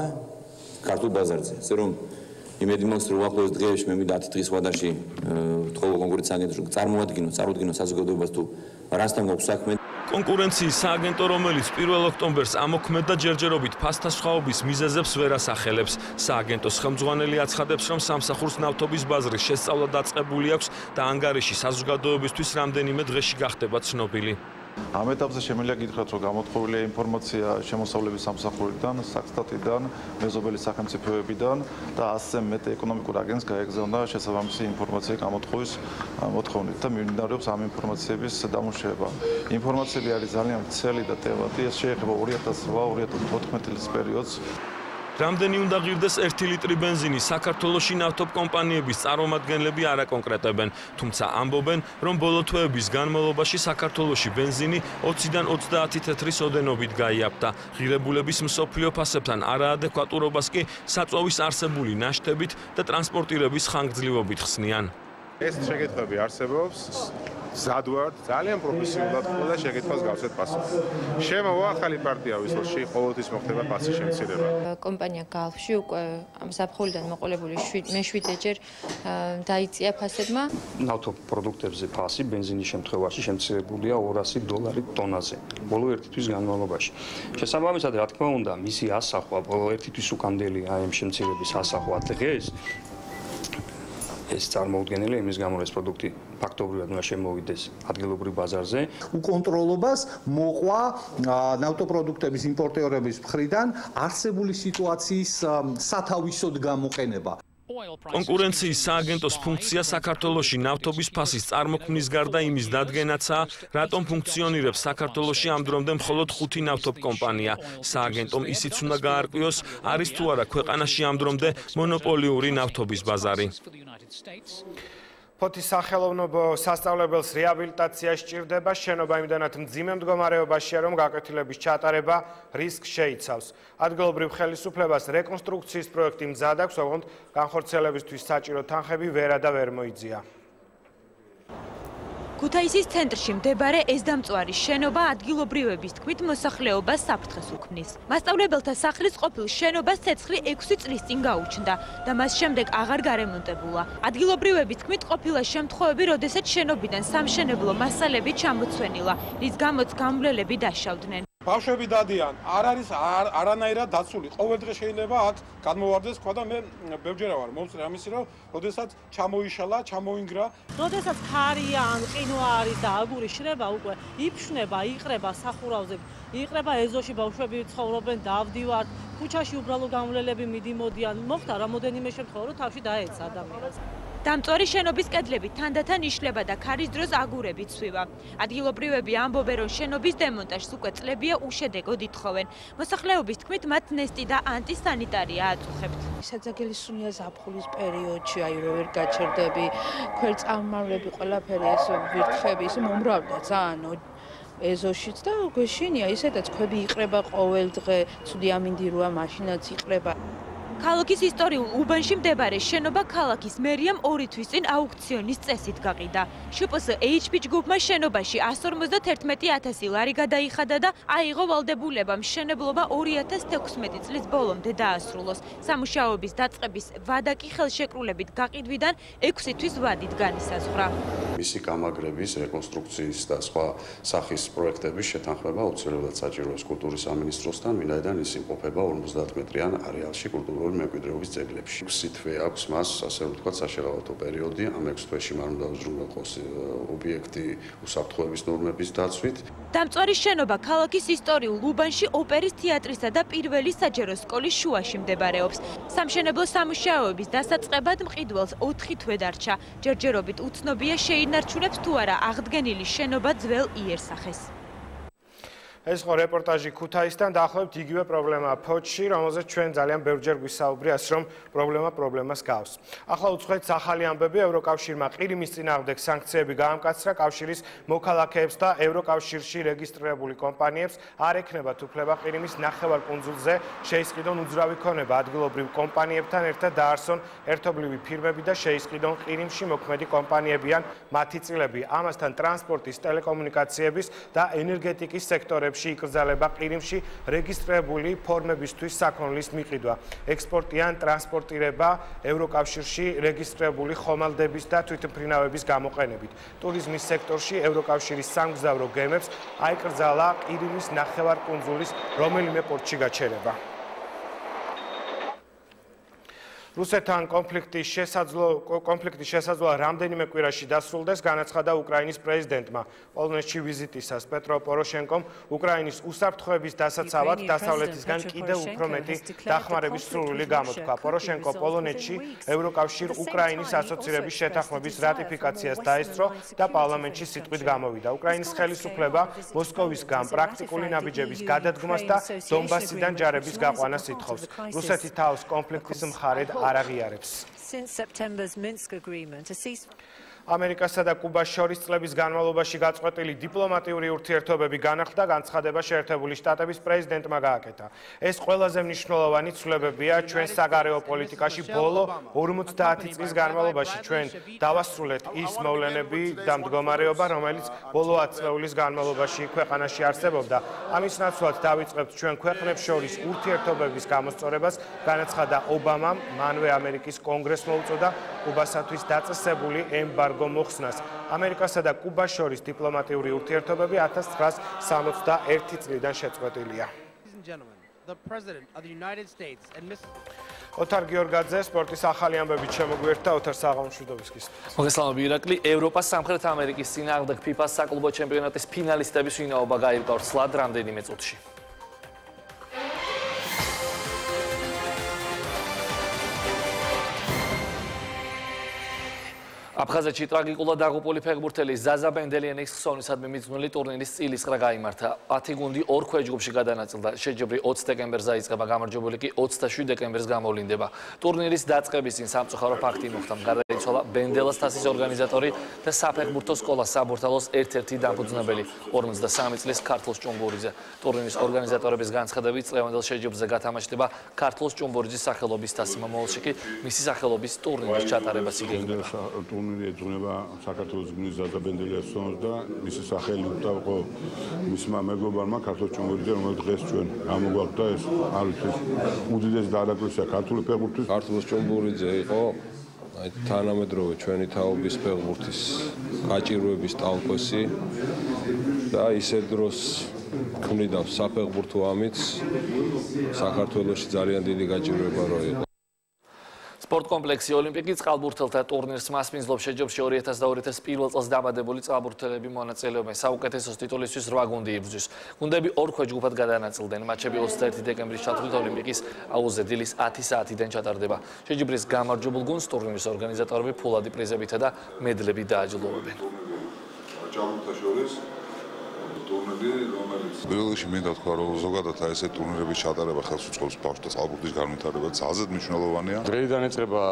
ქართულ ბაზარზე. ასე რომ იმედი მაქვს, რომ უახლოეს დღეებში მე მინდა 10 დღის ვადაში თხოვო კონკურენციის სააგენტოში წარუდგინო საზოგადოებას თუ რასთან გვაქვს საქმე. კონკურენციის სააგენტო, რომელიც 1 ოქტომბერს ამოქმედ და ჯერჯერობით ფასთა სხვაობის მიზეზებს ვერ ასახელებს. სააგენტოს ხელმძღვანელი აცხადებს, რომ სამსახურს ნავთობის ბაზრის შესწავლა დაწყებული აქვს და ანგარიში საზოგადოებისთვის რამდენიმე დღეში გახდება ცნობილი. ამ ეტაპზე შემიძლია გითხრათ, რომ გამოთხოვილია ინფორმაცია შემოსავლების სამსახურიდან, საქსტატიდან, მეზობელი სახელმწიფოებიდან და ასე მეტ ეკონომიკურ აგენტს გაეგზავნა შესაბამისი ინფორმაცია გამოთხოვის მოთხოვნით და მიმდინარეობს ამ ინფორმაციების დამუშავება. ინფორმაციები არის ძალიან ვრცელი და ტევატი, ეს შეეხება 2008-2014 წლის პერიოდს. რამდენი უნდა ღირდეს 1 ლიტრი ბენზინი, საქართველოში ნავთობ კომპანიების წარმომადგენლები არ აკონკრეტებენ, თუმცა ამბობენ, რომ ბოლო თვეების განმავლობაში საქართველოში ბენზინი 20-დან 30 თეთრის ოდენობით გაიაფთა. ღირებულების მსოფლიო ფასებთან არაადეკვატურობას კი საწვავის არსებული ნაშთებით და ტრანსპორტირების ხანგრძლივობით ხსნიან. ეს შეკითხვები არსებობს. ზადვართ ძალიან პროფესიულად ყველა შეკითხვას გავცეთ პასუხი. შემოვა ახალი პარტია ვისლში ყოველთვის მოხდება ფასის შემცირება. კომპანია გალფში უკვე ზაფხულიდან მოყოლებული მე-7-ჯერ დაიწია ფასებმა. ნავთობ პროდუქტებზე ფასი ბენზინის შემთხვევაში შემცირებულია $200 ტონაზე. ბოლო 1 თვის განმავლობაში. შესაბამისად, რა თქმა უნდა, მისი ასახვა ბოლო 1 თვის უკამდელი ამ შემცირების ასახვა დღეს ეს წარმოუდგენელია იმის გამო, რომ ეს პროდუქტი ფაქტობრივად უნდა შემოვიდეს ადგილობრივ ბაზარზე. უკონტროლობას მოყვა ნავთობპროდუქტების იმპორტიორების მხრიდან არსებული სიტუაციის სათავისოდ გამოყენება. კონკურენციის სააგენტოს ფუნქცია საქართველოში ნავთობის ფასის წარმოქმნის გარდა იმის დადგენაცაა, რატომ ფუნქციონირებს საქართველოში ამ დრომდე მხოლოდ 5 ნავთობ კომპანია. სააგენტომ ისიც უნდა გაარკვიოს, არის თუ არა ქვეყანაში ამ დრომდე მონოპოლიური ნავთობის ბაზარი. ფოთის სახელოვნებო სასწავლებელს რეაბილიტაცია სჭირდება, შენობა იმდანად მძიმე მდგომარეობაშია, რომ გაკვეთილების ჩატარება რისკს შეიცავს. ადგილობრივ ხელისუფლებას რეკონსტრუქციის პროექტი მზად აქვს, ოღონდ განხორციელებისთვის საჭირო თანხები ვერა და ვერ მოიძია. ქუთაისის ცენტრში მდებარე ეს დამწვარი შენობა ადგილობრივების თქმით მოსახლეობას საფრთხეს უქმნის. მასწავლებელთა სახლის ყოფილ შენობას ცეცხლი 6 წლის წინ გაუჩნდა და მას შემდეგ აღარ გარემონტებულა. ადგილობრივების თქმით ყოფილა შემთხვევები, როდესაც შენობიდან სამშენებლო მასალები ჩამოცვენილა, რის გამოც გამვლელები დაშავდნენ. ბავშვები დადიან, არ არის არანაირად დაცული. ყოველდღე შეიძლება აქ გადმოვარდეს თქვა და მე ბევრჯერ ვარ მომწრე ამისი რომ როდესაც ჩამოიშალა, ჩამოინგრა. როდესაც ქარია ან ყინვა არის და აგური შრება უკვე იფშნება, იყრება სახურავზე, იყრება ეზოში ბავშვები ცხოვრობენ, დავდივართ, ქუჩაში უბრალო გამვლელები მიდიმოდიან. მოხდა რამოდენიმე შემთხვევა რომ თავში დაეცა ადამიანს. დამწვარი შენობის კედლები თანდათან იშლება და ქარის დროს აგურები ცვივა. ადგილობრივები ამბობენ, რომ შენობის დემონტაჟს უკვე წლებია უშედეგოდ ითხოვენ. მოსახლეობის თქმით, მათ ნესტი და ანტისანიტარია აწუხებთ. საძაგელისუნია ზაფხულის პერიოდში, აი რო ვერ გაჩერდები, ქვეწარმავლები, ყველაფერი ეს ვირთხები, ის მომრავლდა ძალიან ეზოშიც და გვეშინია, ისედაც ქვები იყრება ყოველ დღე, ცუდი ამინდიროა, მაშინაც იყრება. ქალაქის ისტორიულ უბანში მდებარე შენობა ქალაქის მერიამ 2 თვის წინ აუქციონის წესით გაყიდა. შპს HP ჯგუფმა შენობაში 151.000 ლარი გადაიხადა და აიღო ვალდებულება მშენებლობა 2016 წლის ბოლომდე დაასრულოს. სამუშაოების დაწყების ვადა კი ხელშეკრულებით გაყიდვიდან 6 თვის ვადით განისაზღვრა. მისი გამაგრების, რეკონსტრუქციის და სხვა სახის პროექტების შეთანხმება უცვლელად საჭიროებს კულტურის სამინისტროსთან, ვინაიდან ის იმყოფება 50 მეტრიან არეალში კულტურული მემკვიდრეობის ძეგლებში. 6 თვე აქვს მას, ასე ვთქვათ, საშერავათო პერიოდი, ამ 6 თვეში მან უნდა უზრუნველყოს ობიექტი უსაფრთხოების ნორმების დაცვით. დამწვარი შენობა ქალაქის ისტორიულ უბანში ოპერის თეატრისა და პირველი საჯარო სკოლის შუაში მდებარეობს. სამშენებლო სამუშაოების დასაწყებად მყიდველს 4 თვე დარჩა. ჯერჯერობით უცნობია შეინარჩუნებს თუ არა აღდგენილი შენობა ძველ იერსახეს. ეს ხო რეპორტაჟი ქუთაისთან დაახლოებით იგივე პრობლემაა ფოთში, რომელზეც ჩვენ ძალიან ბევრჯერ გვისაუბრია, რომ პრობლემას გავს. ახლა უცხოეთს ახალი ამბები ევროკავშირმა ყირიმის წინააღმდეგ სანქციები გაამკაცრა კავშირის მოქალაქეებს და ევროკავშირში რეგისტრირებული კომპანიებს არ ექნებათ უფლება ყირიმის ნახევარკუნძულზე შეისყიდონ უძრავი ქონება ადგილობრივ კომპანიებთან ერთად დაარსონ ერთობლივი ფირმები და შეისყიდონ ყირიმში მოქმედი კომპანიები ან მათი წილები. ამასთან ტრანსპორტის, ტელეკომუნიკაციების და ენერგეტიკის სექტორებში იკრძალება ყირიმში რეგისტრირებული ფორმებისთვის საქონლის მიყიდვა, ექსპორტი ან ტრანსპორტირება ევროკავშირში რეგისტრირებული ხომალდების და თვითმფრინავების გამოყენებით. ტურიზმის სექტორში ევროკავშირის სამგზავრო გემებს აიკრძალა ყირიმის ნახევარკუნძულის რომელიმე პორტში გაჩერება. რუსეთთან კონფლიქტის შესაძლოა რამდენიმე კვირაში დასრულდეს, განაცხადა უკრაინის პრეზიდენტმა. პოლონეთში ვიზიტისას პეტრო პოროშენკომ უკრაინის უსაფრთხოების დასაცავად დასავლეთისგან კიდევ უფრო მეტი დახმარების სურვილი გამოთქვა. პოროშენკო პოლონეთში ევროკავშირ-უკრაინის ასოცირების შეთანხმების რატიფიკაციას დაესწრო და პარლამენტში სიტყვით გამოვიდა. უკრაინის ხელისუფლება მოსკოვისგან პრაქტიკული ნაბიჯების გადადგმას და დონბასიდან ჯარების გაყვანას ითხოვს. რუსეთი თავს კონფლიქტის მხარედ არ აღიარებს. ამერიკასა და კუბას შორის წლების განმავლობაში გაწყვეტილი დიპლომატიური ურთიერთობები განახლდა, განცხადება შეერთებული შტატების პრეზიდენტმა გააკეთა. ეს ყველაზე მნიშვნელოვანი ცვლილებებია ჩვენ საგარეო პოლიტიკაში ბოლო 50 წლის განმავლობაში. ჩვენ დავასრულეთ ის მოვლენები და მდგომარეობა, რომელიც ბოლო 10 წლების განმავლობაში ქვეყანაში არსებობდა. ამის ნაცვლად დავიწყებთ ჩვენ ქვეყნებს შორის ურთიერთობების გამოსწორებას, განაცხადა ობამამ, მანვე ამერიკის კონგრესმა უწოდა კუბასათვის დაწესებული ემბარგო მოხსნას. ამერიკასა და კუბას შორის დიპლომატიური ურთიერთობები 1961 წლიდან შეწყვეტილია. ოთარ გიორგაძე სპორტის ახალი ამბებით შემოგვიერთდა. ოთარ, საღამომშვიდობის გისმენთ. მოგესალმები ირაკლი. ევროპას სამხრეთ ამერიკის წინააღმდეგ FIFA-ს საკლუბო ჩემპიონატის ფინალისტების ვინაობა გაირკვევს სლად რამდენიმე წუთში. აფხაზეთში ტრაგიკულად დაღუპული ფეხბურთელი ზაზა ბენდელიანის ხსოვნისადმი მიძღვნილი ტურნირის წილისყრა გაიმართა. 10 გუნდი 2 ქვეჯგუფში გადანაწილდა. შეჯიბრი 20 დეკემბერს დაიწყება, გამარჯვებული კი 27 დეკემბერს გამოვლინდება. ტურნირის დაწყების წინ სამწუხარო ფაქტი მოხდა. გარდაიცვალა ბენდელას თასის ორგანიზატორი და საფეხბურთო სკოლა საბურთალოს ერთ-ერთი დამფუძნებელი 53 წლის ქართლოს ჭუმბურიძე. ტურნირის ორგანიზატორების განცხადებით წლევანდელ შეჯიბრზე გათამაშდება ქართლოს ჭუმბურიძის სახელობის თასი. მომავალში კი მისი სახელობის ტურნირის ჩატარებას იგეგმება. ეძღვნება საქართველოს გუნდის ზაზა ბენდელიას ხსოვნას და მისი სახელი უტავყო მისმა მეგობარმა ქართლოს ჭუმბურიძე, რომელიც დღეს ჩვენ გამოგვაქვს ეს არის უდიდესი დაარაკლისია ქართული ფეხბურთის. ქართლოს ჭუმბურიძე იყო თანამედროვე ჩვენი თაობის ფეხბურთის გაჭირვების ტალკვესი და ისე დროს ქმნიდა საფეხბურთო ამით საქართველოში ძალიან დიდი გაჭირვება რო იყო. სპორტ კომპლექსი ოლიმპიკის წყალბურთელთა ტურნირს მასპინძლობს შეჯიბრში 2002 პირველ წელს დამატებული წყალბურთელები მონაწილეობენ. საუკეთესოს ტიტულისთვის 8 გუნდი იბრძვის. გუნდები ორ ქვეჯგუფად გადანაწილდნენ. მატჩები 21 დეკემბრის ჩათვლით ოლიმპიკის აუზზე დილის 10 საათიდან ჩატარდება. შეჯიბრის გამარჯვებულ გუნდს ტურნირის ორგანიზატორები ფულადი პრიზებითა და მედლებით დააჯილდოვებენ. პირველში მინდა თქვა რომ ზოგადად ესე ტურნირების ჩატარება ხელს უწყობს ბავშვთა წყალბურთის განვითარებას ძალზედ მნიშვნელოვანია. დღეიდან ეწება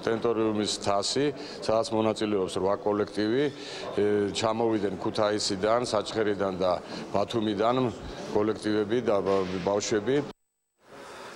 ტენტორიუმის თასი, სადაც მონაწილეობს 8 კოლექტივი, ჩამოვიდნენ ქუთაისიდან, საჩხერიდან და ბათუმიდან კოლექტივები და ბავშვები.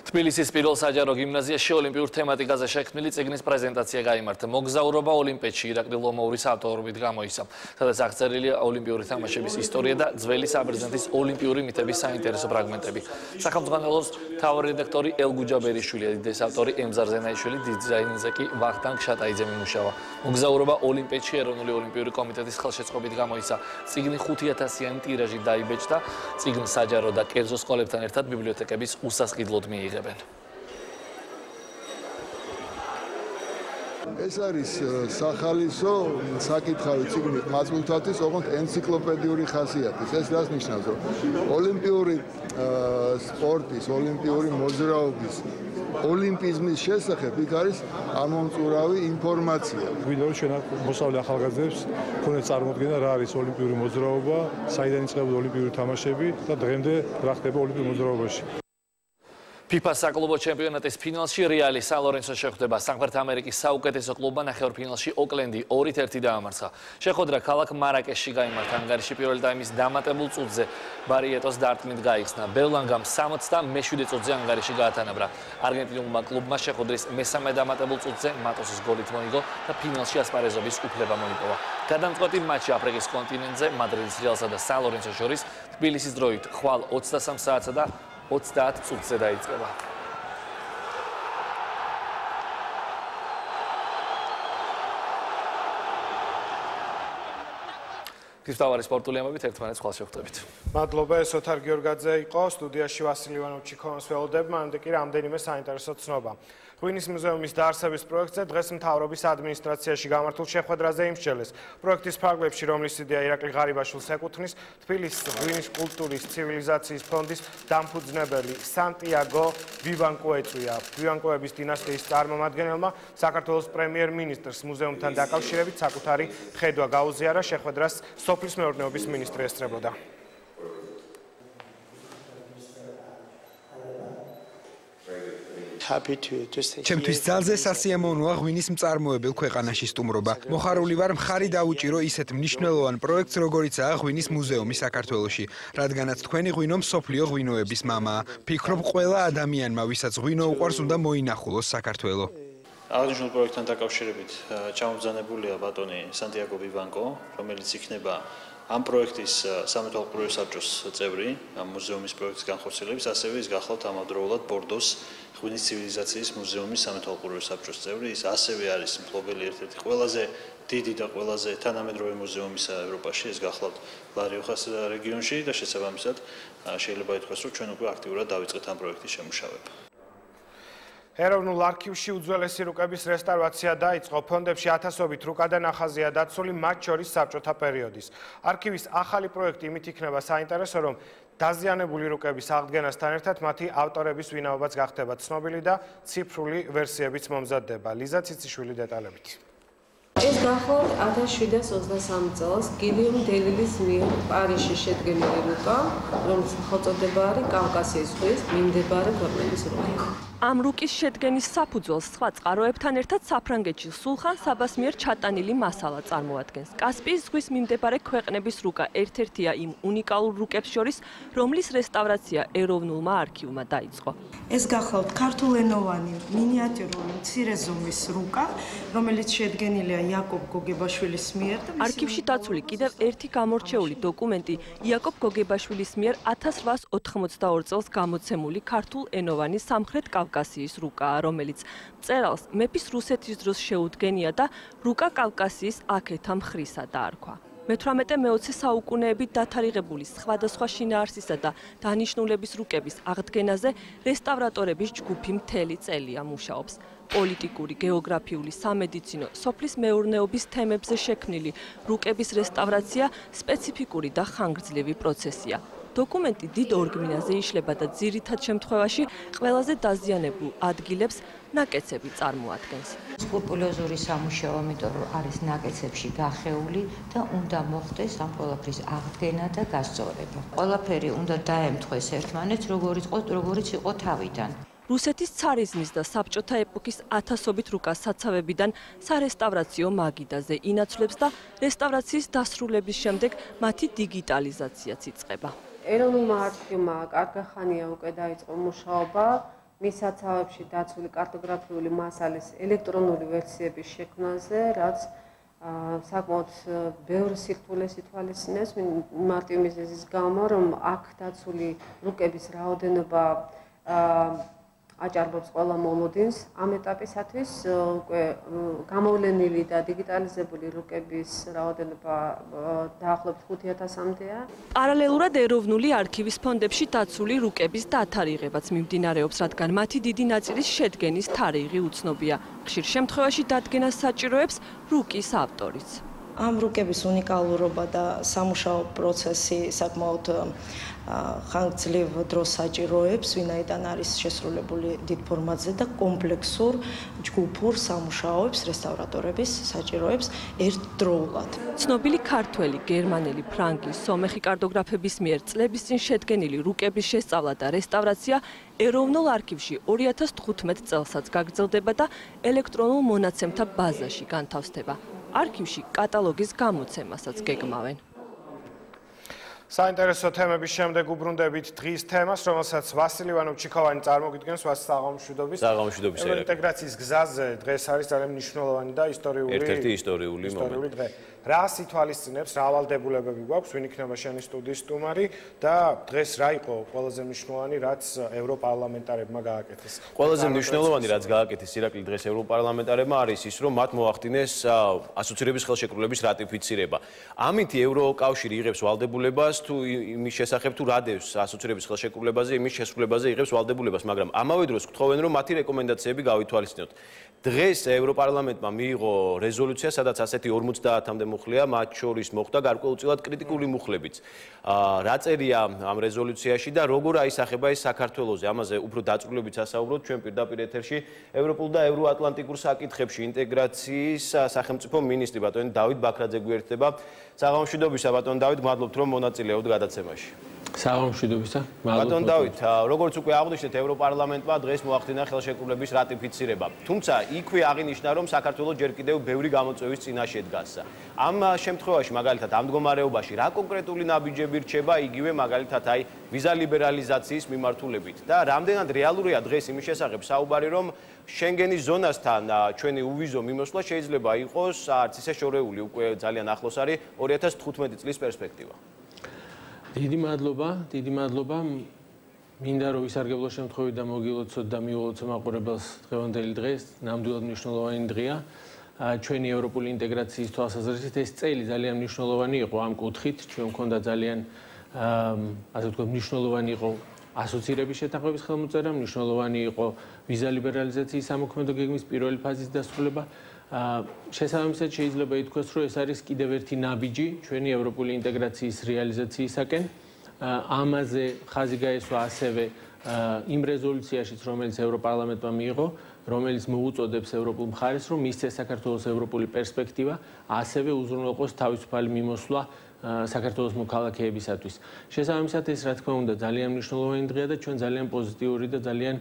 თბილისის პირველ საჯარო გიმნაზიაში ოლიმპიურ თემატიკაზე შექმნილი წიგნის პრეზენტაცია გაიმართა. მოგზაურობა ოლიმპიადში ირაკლი ლომოურის ავტორობით გამოიცა, სადაც აღწერილია ოლიმპიური თამაშების ისტორია და ძველი საბერძნეთის ოლიმპიური მითების საინტერესო ფრაგმენტები. სახელმძღვანელოს მთავარი რედაქტორი ელგუჯაბერიშვილი, ედიტის ავტორი ემზარ ზენაიშვილი, დიზაინზე კი ვახტანგ შატაიძე მიმუშავა. მოგზაურობა ოლიმპიადში ეროვნული ოლიმპიური კომიტეტის ხელშეწყობით გამოიცა. წიგნი 5000-იანი ტირაჟით დაიბეჭდა. წიგნ საჯარო და კერძო სკოლებთან ერთად ბიბლიოთეკების უსასყიდლოდ მიიღეს. ეს არის სახალისო საკითხავი წიგნი ყმაწვილთათვის, ოღონდ ენციკლოპედიური ხასიათის. ეს რას ნიშნავს, რომ ოლიმპიური სპორტის, ოლიმპიური მოძრაობის, ოლიმპიზმის შესახებ იქ არის ამომწურავი ინფორმაცია. გვინდა რომ ჩვენ მოსავლე ახალგაზრდებს ქონდეს წარმოდგენა რა არის ოლიმპიური მოძრაობა, საიდან იწყება ოლიმპიური თამაშები და დღემდე რა ხდება ოლიმპიურ მოძრაობაში. FIFA საკლუბო ჩემპიონატის ფინალში რეალი სან-ლორენსო შეხვდება. სამხრეთ ამერიკის საუკეთესო კლუბმა ნახევარფინალში ოკლენდი 2-1 დაამარცხა. შეხვედრა ქალაქ მარაკეშში გაიმართა. ანგარიში პირველი ტაიმის დამატებულ წუთზე ბარიეტოს დარტმით გაიხსნა. ბერლანგამ 67 წუთზე ანგარიში გაათანაბრა. არგენტინულმა კლუბმა შეხვედრის მესამე დამატებულ წუთზე მატოსის გოლით მოიგო და ფინალში ასპარეზობის უფლება მოიპოვა. გადამწყვეტი მატჩი აფრიკის კონტინენტზე მადრიდის რეალსა და სან-ლორენსოს შორის თბილისის დროით ხვალ 23 საათსა და 30 წუთზე დაიწყება. გისთავარი სპორტული ამბებით ერთმანეთს ხვალ შევხვდებით. მადლობა, ეს ოთარ გიორგაძე იყო, სტუდიაში ვასილ ივანოვიჩი ქონს ველოდებ, მანამდე კი რამდენიმე საინტერესო ცნობა. ღვინის მუზეუმის დაარსების პროექტზე დღეს მთავრობის ადმინისტრაციაში გამართულ შეხვედრაზე იმსჯელეს. პროექტის ფარგლებში, რომლის იდეა ირაკლი ღარიბაშვილს ეკუთვნის, თბილისის ღვინის კულტურის ცივილიზაციის ფონდის დამფუძნებელი სანტიაგო ვივანკო ეწვია. ვივანკოების დინასტიის წარმომადგენელმა საქართველოს პრემიერ-მინისტრს მუზეუმთან დაკავშირებით საკუთარი ხედვა გაუზიარა. შეხვედრას სოფლის მეურნეობის მინისტრი ესწრებოდა. ჩემთვის ძალზე სასიამოვნოა ღვინის მწარმოებელ ქვეყანაში სტუმრობა. მოხარული ვარ მხარი დაუჭირო ისეთ მნიშვნელოვან პროექტს, როგორიცაა ღვინის მუზეუმი საქართველოში, რადგანაც თქვენი ღვინო მსოფლიო ღვინოების მამაა. ფიქრობ, ყველა ადამიანმა, ვისაც ღვინო უყვარს, უნდა მოინახულოს საქართველო. აღნიშნულ პროექტთან დაკავშირებით ჩამობრძანებულია ბატონი სანტიაგო ვივანკო, რომელიც იქნება ამ პროექტის სამეთვალყურეო საბჭოს წევრი, ამ მუზეუმის პროექტის განხორციელების, ასევე ის გახლავთ ამავდროულად ბორდოს ღვინის ცივილიზაციის მუზეუმის სამეთვალყურეო საბჭოს წევრი. ის ასევე არის მფლობელი ერთ-ერთი ყველაზე დიდი და ყველაზე თანამედროვე მუზეუმისა ევროპაში, ეს გახლავთ ლა-რიოხას რეგიონში და შესაბამისად შეიძლება ითქვას, რომ ჩვენ უკვე აქტიურად დავიწყეთ ამ პროექტის შემუშავება. ეროვნულ არქივში უძველესი რუკების რესტავრაცია დაიწყო. ფონდებში ათასობით რუკა და ნახაზია დაცული, მათ შორის საბჭოთა პერიოდის. არქივის ახალი პროექტი იმით იქნება საინტერესო, რომ დაზიანებული რუკების აღდგენასთან ერთად მათი ავტორების ვინაობაც გახდება ცნობილი და ციფრული ვერსიებიც მომზადდება. ლიზა ციციშვილი დეტალებით. ეს გახლავთ 1723 წელს გილიომ დელილის მიერ პარიზში შედგენილი რუკა, რომლის სახელწოდება არის კავკასიის ზღვის მიმდებარე ქვეყნების რუკა. ამ რუკის შედგენის საფუძველს სხვა წყაროებთან ერთად საფრანგეთში სულხან საბას მიერ ჩატანილი მასალა წარმოადგენს. კასპიის ზღვის მიმდებარე ქვეყნების რუკა ერთ-ერთია იმ უნიკალურ რუკებს შორის, რომლის რესტავრაცია ეროვნულმა არქივმა დაიწყო. ეს გახლავთ ქართულენოვანი მინიატюრული მცირე ზომის რუკა, რომელიც შედგენილია იაკობ გოგებაშვილის მიერ. არქივში დაცული კიდევ ერთი გამორჩეული დოკუმენტი იაკობ გოგებაშვილის მიერ 1882 წელს გამოცემული ქართულენოვანი სამხრეთ კავკასიის რუკაა, რომელიც მწერალს მეფის რუსეთის დროს შეუდგენია და რუკა კავკასიის აქეთა მხრისა დაარქვა. მე-18-მე-20 საუკუნეებით დათარიღებული სხვადასხვა შინაარსისა და დანიშნულების რუკების აღდგენაზე რესტავრატორების ჯგუფი მთელი წელია მუშაობს. პოლიტიკური, გეოგრაფიული, სამედიცინო, სოფლის მეურნეობის თემებზე შექმნილი რუკების რესტავრაცია სპეციფიკური და ხანგრძლივი პროცესია. დოკუმენტი დიდ ორგმინაზე იშლება და ძირითად შემთხვევაში ყველაზე დაზიანებულ ადგილებს ნაკეცები წარმოადგენს. სკრუპულოზური სამუშაო, ამიტომ რომ არის ნაკეცებში გახეული და უნდა მოხდეს ამ ყველაფრის აღდგენა და გასწორება. ყველაფერი უნდა დაემთხვეს ერთმანეთს, როგორიც იყო თავიდან. რუსეთის ცარიზმის და საბჭოთა ეპოქის ათასობით რუკა საცავებიდან სარესტავრაციო მაგიდაზე ინაცვლებს და რესტავრაციის დასრულების შემდეგ მათი დიგიტალიზაციაც იწყება. ეროვნულმა არქივმა კარგი ხანია უკვე დაიწყო მუშაობა მის საცავებში დაცული კარტოგრაფიული მასალის ელექტრონული ვერსიების შექმნაზე, რაც საკმაოდ ბევრ სირთულეს ითვალისწინებს მარტივ მიზეზის გამო, რომ აქ დაცული რუკების რაოდენობა აჭარბობს ყველა მომოდინს. ამ ეტაპისათვის უკვე გამოვლენილი და დიგიტალიზებული რუკების რაოდენობა დაახლოებით 5000-მდეა. პარალელურად ეროვნული არქივის ფონდებში დაცული რუკების დათარიღებაც მიმდინარეობს, რადგან მათი დიდი ნაწილის შედგენის თარიღი უცნობია. ხშირ შემთხვევაში დადგენას საჭიროებს რუკის ავტორიც. ამ რუკების უნიკალურობა და სამუშაო პროცესი საკმაოდ ხანგრძლივ დროს საჭიროებს, ვინაიდან არის შესრულებული დიდ ფორმატზე და კომპლექსურ ჯგუფურ სამუშაოებს რესტავრატორების საჭიროებს ერთდროულად. ცნობილი ქართველი, გერმანელი, ფრანგი, სომეხი კარტოგრაფების მიერ წლების წინ შედგენილი რუკების შესწავლა და რესტავრაცია ეროვნულ არქივში 2015 წელსაც გაგრძელდება და ელექტრონულ მონაცემთა ბაზაში განთავსდება. არქივში კატალოგის გამოცემასაც გეგმავენ. საინტერესო თემების შემდეგ უბრუნდებით დღის თემას, რომელსაც ვასილი ივანოვ-ჩიქოვანი წარმოგიდგენს საღამოშვიდობის. საღამოშვიდობის ერა. ინტეგრაციის გზაზე დღეს არის ძალიან მნიშვნელოვანი და ისტორიული ერთ-ერთი ისტორიული მომენტი. რა ითვალისწინებს, რა ვალდებულებები გვაქვს, ვინ იქნება შენი სტუდიის სტუმარი და დღეს რა იყო ყველაზე მნიშვნელოვანი, რაც ევროპარლამენტარებმა გააკეთეს? ყველაზე მნიშვნელოვანი, რაც გააკეთეს ირაკლი დღეს ევროპარლამენტარებმა არის ის, რომ მათ მოახდინეს ასოცირების ხელშეკრულების რატიფიცირება. ამით ევროკავშირი იღებს ვალდებულებას თუ იმის შესახებ თუ რადევს ასოცირების ხელშეკრულებაზე, იმის შესრულებაზე იღებს ვალდებულებას, მაგრამ ამავე დროს გთხოვენ, რომ მათი რეკომენდაციები გავითვალისწინოთ. დღეს ევროპარლამენტმა მიიღო რეზოლუცია, სადაც ასეთი 50-მდე მუხლია, მათ შორის მოხდა გარკვეულწილად კრიტიკული მუხლებიც. რა წერია ამ რეზოლუციაში და როგორ აისახება ეს საქართველოზე? ამაზე უფრო დაწვრილებით სასაუბროთ ჩვენ პირდაპირ ეთერში ევროპულ და ევროატლანტიკურ საკითხებში ინტეგრაციის სახელმწიფო მინისტრი ბატონი დავით ბაქრაძე გვერდება. საღამოშვიდობისა ბატონ დავით, მადლობთ რომ მონაწილეობთ გადაცემაში. საღამოშვიდობისა. ბატონ დავით, როგორც უკვე აღნიშნეთ, ევროპარლამენტმა დღეს მოახდინა ხელშეკრულების რატიფიცირება. თუმცა იქვე აღინიშნა, რომ საქართველოს ჯერ კიდევ ბევრი გამოწვევის წინაშე დგას. ამ შემთხვევაში, მაგალითად, ამ მდგომარეობაში რა კონკრეტული ნაბიჯები რჩება, იგივე მაგალითად აი ვიზა ლიბერალიზაციის მიმართულებით და რამდენად რეალურია დღეს იმის შესახებ საუბარი, რომ შენგენის ზონასთან ჩვენი უვიზო მიმოსვლა შეიძლება იყოს არც ისე შორეული, უკვე ძალიან ახლოს არის 2015 წლის პერსპექტივა. დიდი მადლობა. მინდა რომ ვისარგებლო შემთხვევით და მოგილოცოთ და მიულოცო მაყურებელს დღევანდელი დღეს, ნამდვილად მნიშვნელოვანი დღეა. ჩვენი ევროპული ინტეგრაციის თვალსაზრისით ეს წელი ძალიან მნიშვნელოვანი იყო ამ კუთხით. ჩვენ მქონდა ძალიან ასე ვთქვათ, მნიშვნელოვანი იყო ასოცირების შეთანხმების ხელმოწერა, მნიშვნელოვანი იყო ვიზა ლიბერალიზაციის სამოქმედო გეგმის პირველი ფაზის დასრულება. შესაბამისად შეიძლება ითქვას, რომ ეს არის კიდევ ერთი ნაბიჯი ჩვენი ევროპული ინტეგრაციის რეალიზაციისაკენ. ამაზე ხაზი გაესვა ასევე იმ რეზოლუციაშიც, რომელიც ევროპარლამენტმა მიიღო, რომელიც მოუწოდებს ევროპულ მხარეს, რომ მისცეს საქართველოს ევროპული პერსპექტივა, ასევე უზრუნველყოს თავისუფალი მიმოსვლა საქართველოს მოქალაქეებისათვის. შესაბამისად ეს რა თქმა უნდა ძალიან მნიშვნელოვანი დღეა და ჩვენ ძალიან პოზიტიური და ძალიან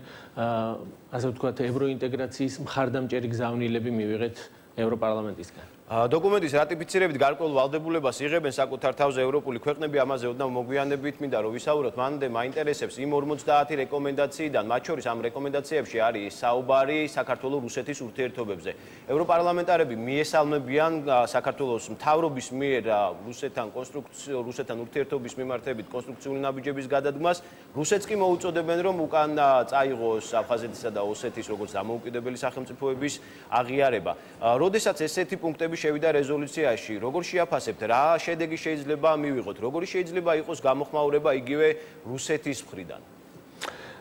ასე ვთქვათ ევროინტეგრაციის მხარდამჭერი გზავნილები მივიღეთ ევროპარლამენტისგან. დოკუმენტის რატიფიცირებით გარკვეულ ვალდებულებას იღებენ საკუთარ თავზე ევროპული ქვეყნები, ამაზე ოდნავ მოგვიანებით მინდა რომ ვისაუბროთ, მანამდე მაინტერესებს იმ 50 რეკომენდაციიდან, მათ შორის ამ რეკომენდაციებში არის საუბარი საქართველოს-რუსეთის ურთიერთობებზე. ევროპარლამენტარები მიესალმებიან საქართველოს მთავრობის მიერ რუსეთთან ურთიერთობის მიმართებით კონსტრუქციული ნაბიჯების გადადგმას. რუსეთს კი მოუწოდებენ, რომ უკან წაიღოს აფხაზეთისა და ოსეთის როგორც დამოუკიდებელი სახელმწიფოების აღიარება. როდესაც ესეთი პუნქტები შევიდა რეზოლუციაში. როგორ შეაფასებთ, რა შედეგი შეიძლება მივიღოთ? როგორი შეიძლება იყოს გამოხმაურება იგივე რუსეთის მხრიდან?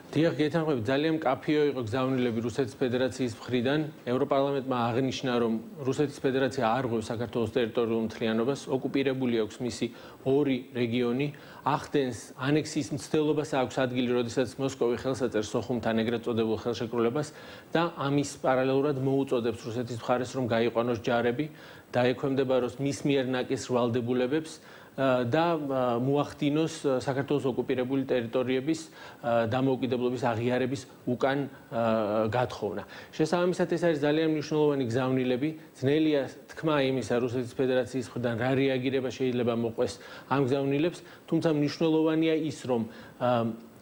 დიახ, გეთანხმებით, ძალიან მკაფიო იყო გზავნილები რუსეთის ფედერაციის მხრიდან. ევროპარლამენტმა აღნიშნა, რომ რუსეთის ფედერაცია არ ღვევს საქართველოს ტერიტორიულ მთლიანობას, ოკუპირებული აქვს მისი 2 რეგიონი, ახდენს ანექსიის მცდელობას აქვს ადგილი, როდესაც მოსკოვი ხელს აწერს სოხუმთან ეგრეთ წოდებულ ხელშეკრულებას და ამის პარალელურად მოუწოდებს რუსეთის მხარეს, რომ გაიყვანოს ჯარები, დაექვემდებაროს მის მიერ ნაკის ვალდებულებებს და მოახდინოს საქართველოს ოკუპირებული ტერიტორიების დამოუკიდებლობის აღიარების უკან გათხოვნა. შესაბამისად, ეს არის ძალიან მნიშვნელოვანი გზავნილები. ძნელია თქმა იმისა რუსეთის ფედერაციის მხრიდან რა რეაგირება შეიძლება მოყვეს ამ გზავნილებს, თუმცა მნიშვნელოვანია ის, რომ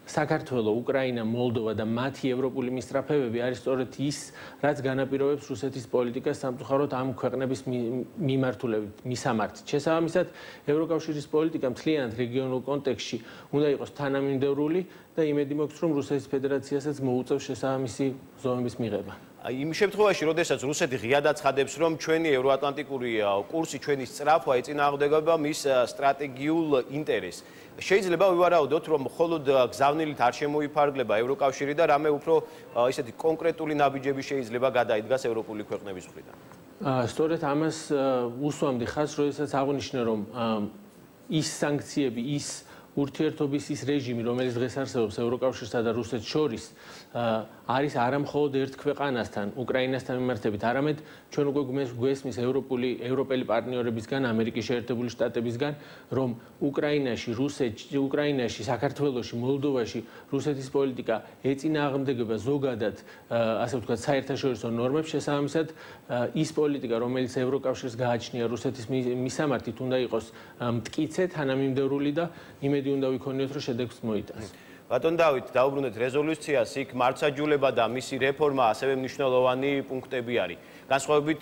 საქართველო, უკრაინა, მოლდოვა და მათი ევროპული მისწრაფებები არის სწორედ ის, რაც განაპირობებს რუსეთის პოლიტიკას სამწუხაროდ ამ ქვეყნების მიმართულებით, მისამართით. შესაბამისად, ევროკავშირის პოლიტიკა მთლიანად რეგიონულ კონტექსტში უნდა იყოს თანამიმდევრული და იმედი მაქვს, რომ რუსეთის ფედერაციასაც მოუწევს შესაბამისი ზომების მიღება. იმ შემთხვევაში, როდესაც რუსეთი ღიად აცხადებს, რომ ჩვენი ევროატლანტიკური კურსი, ჩვენი სწრაფვა ეწინააღმდეგება მის სტრატეგიულ ინტერესს. შეიძლება ვივარაუდოთ, რომ მხოლოდ გზავნილით არ შემოიფარგლება ევროკავშირი და რამე უფრო ისეთი კონკრეტული ნაბიჯები შეიძლება გადაიდგას ევროპული ქვეყნების მხრიდან. სწორედ ამას უსვამდი ხაზს, როდესაც აღნიშნა, რომ ის სანქციები, ის ურთიერთობის ის რეჟიმი, რომელიც დღეს არსებობს ევროკავშირსა და რუსეთს შორის, არის არა მხოლოდ ერთ ქვეყანასთან, უკრაინასთან მიმართებით, არამედ ჩვენ უკვე გვესმის ევროპელი პარტნიორებისგან, ამერიკის შეერთებული შტატებისგან, რომ უკრაინაში, საქართველოში, მოლდოვაში რუსეთის პოლიტიკა ეწინააღმდეგება ზოგადად, ასე ვთქვათ, საერთაშორისო ნორმებს, შესაბამისად, ის პოლიტიკა, რომელიც ევროკავშირს გააჩნია რუსეთის მისამართით, უნდა იყოს მტკიცე, თანამიმდევრული და იმედი უნდა ვიქონიოთ, რომ შედეგს მოიტანს. ბატონ დავით, დაუბრუნდეთ რეზოლუციას, იქ მართლმსაჯულება და მისი რეფორმა ასევე მნიშვნელოვანი პუნქტები არის. განსხვავებით,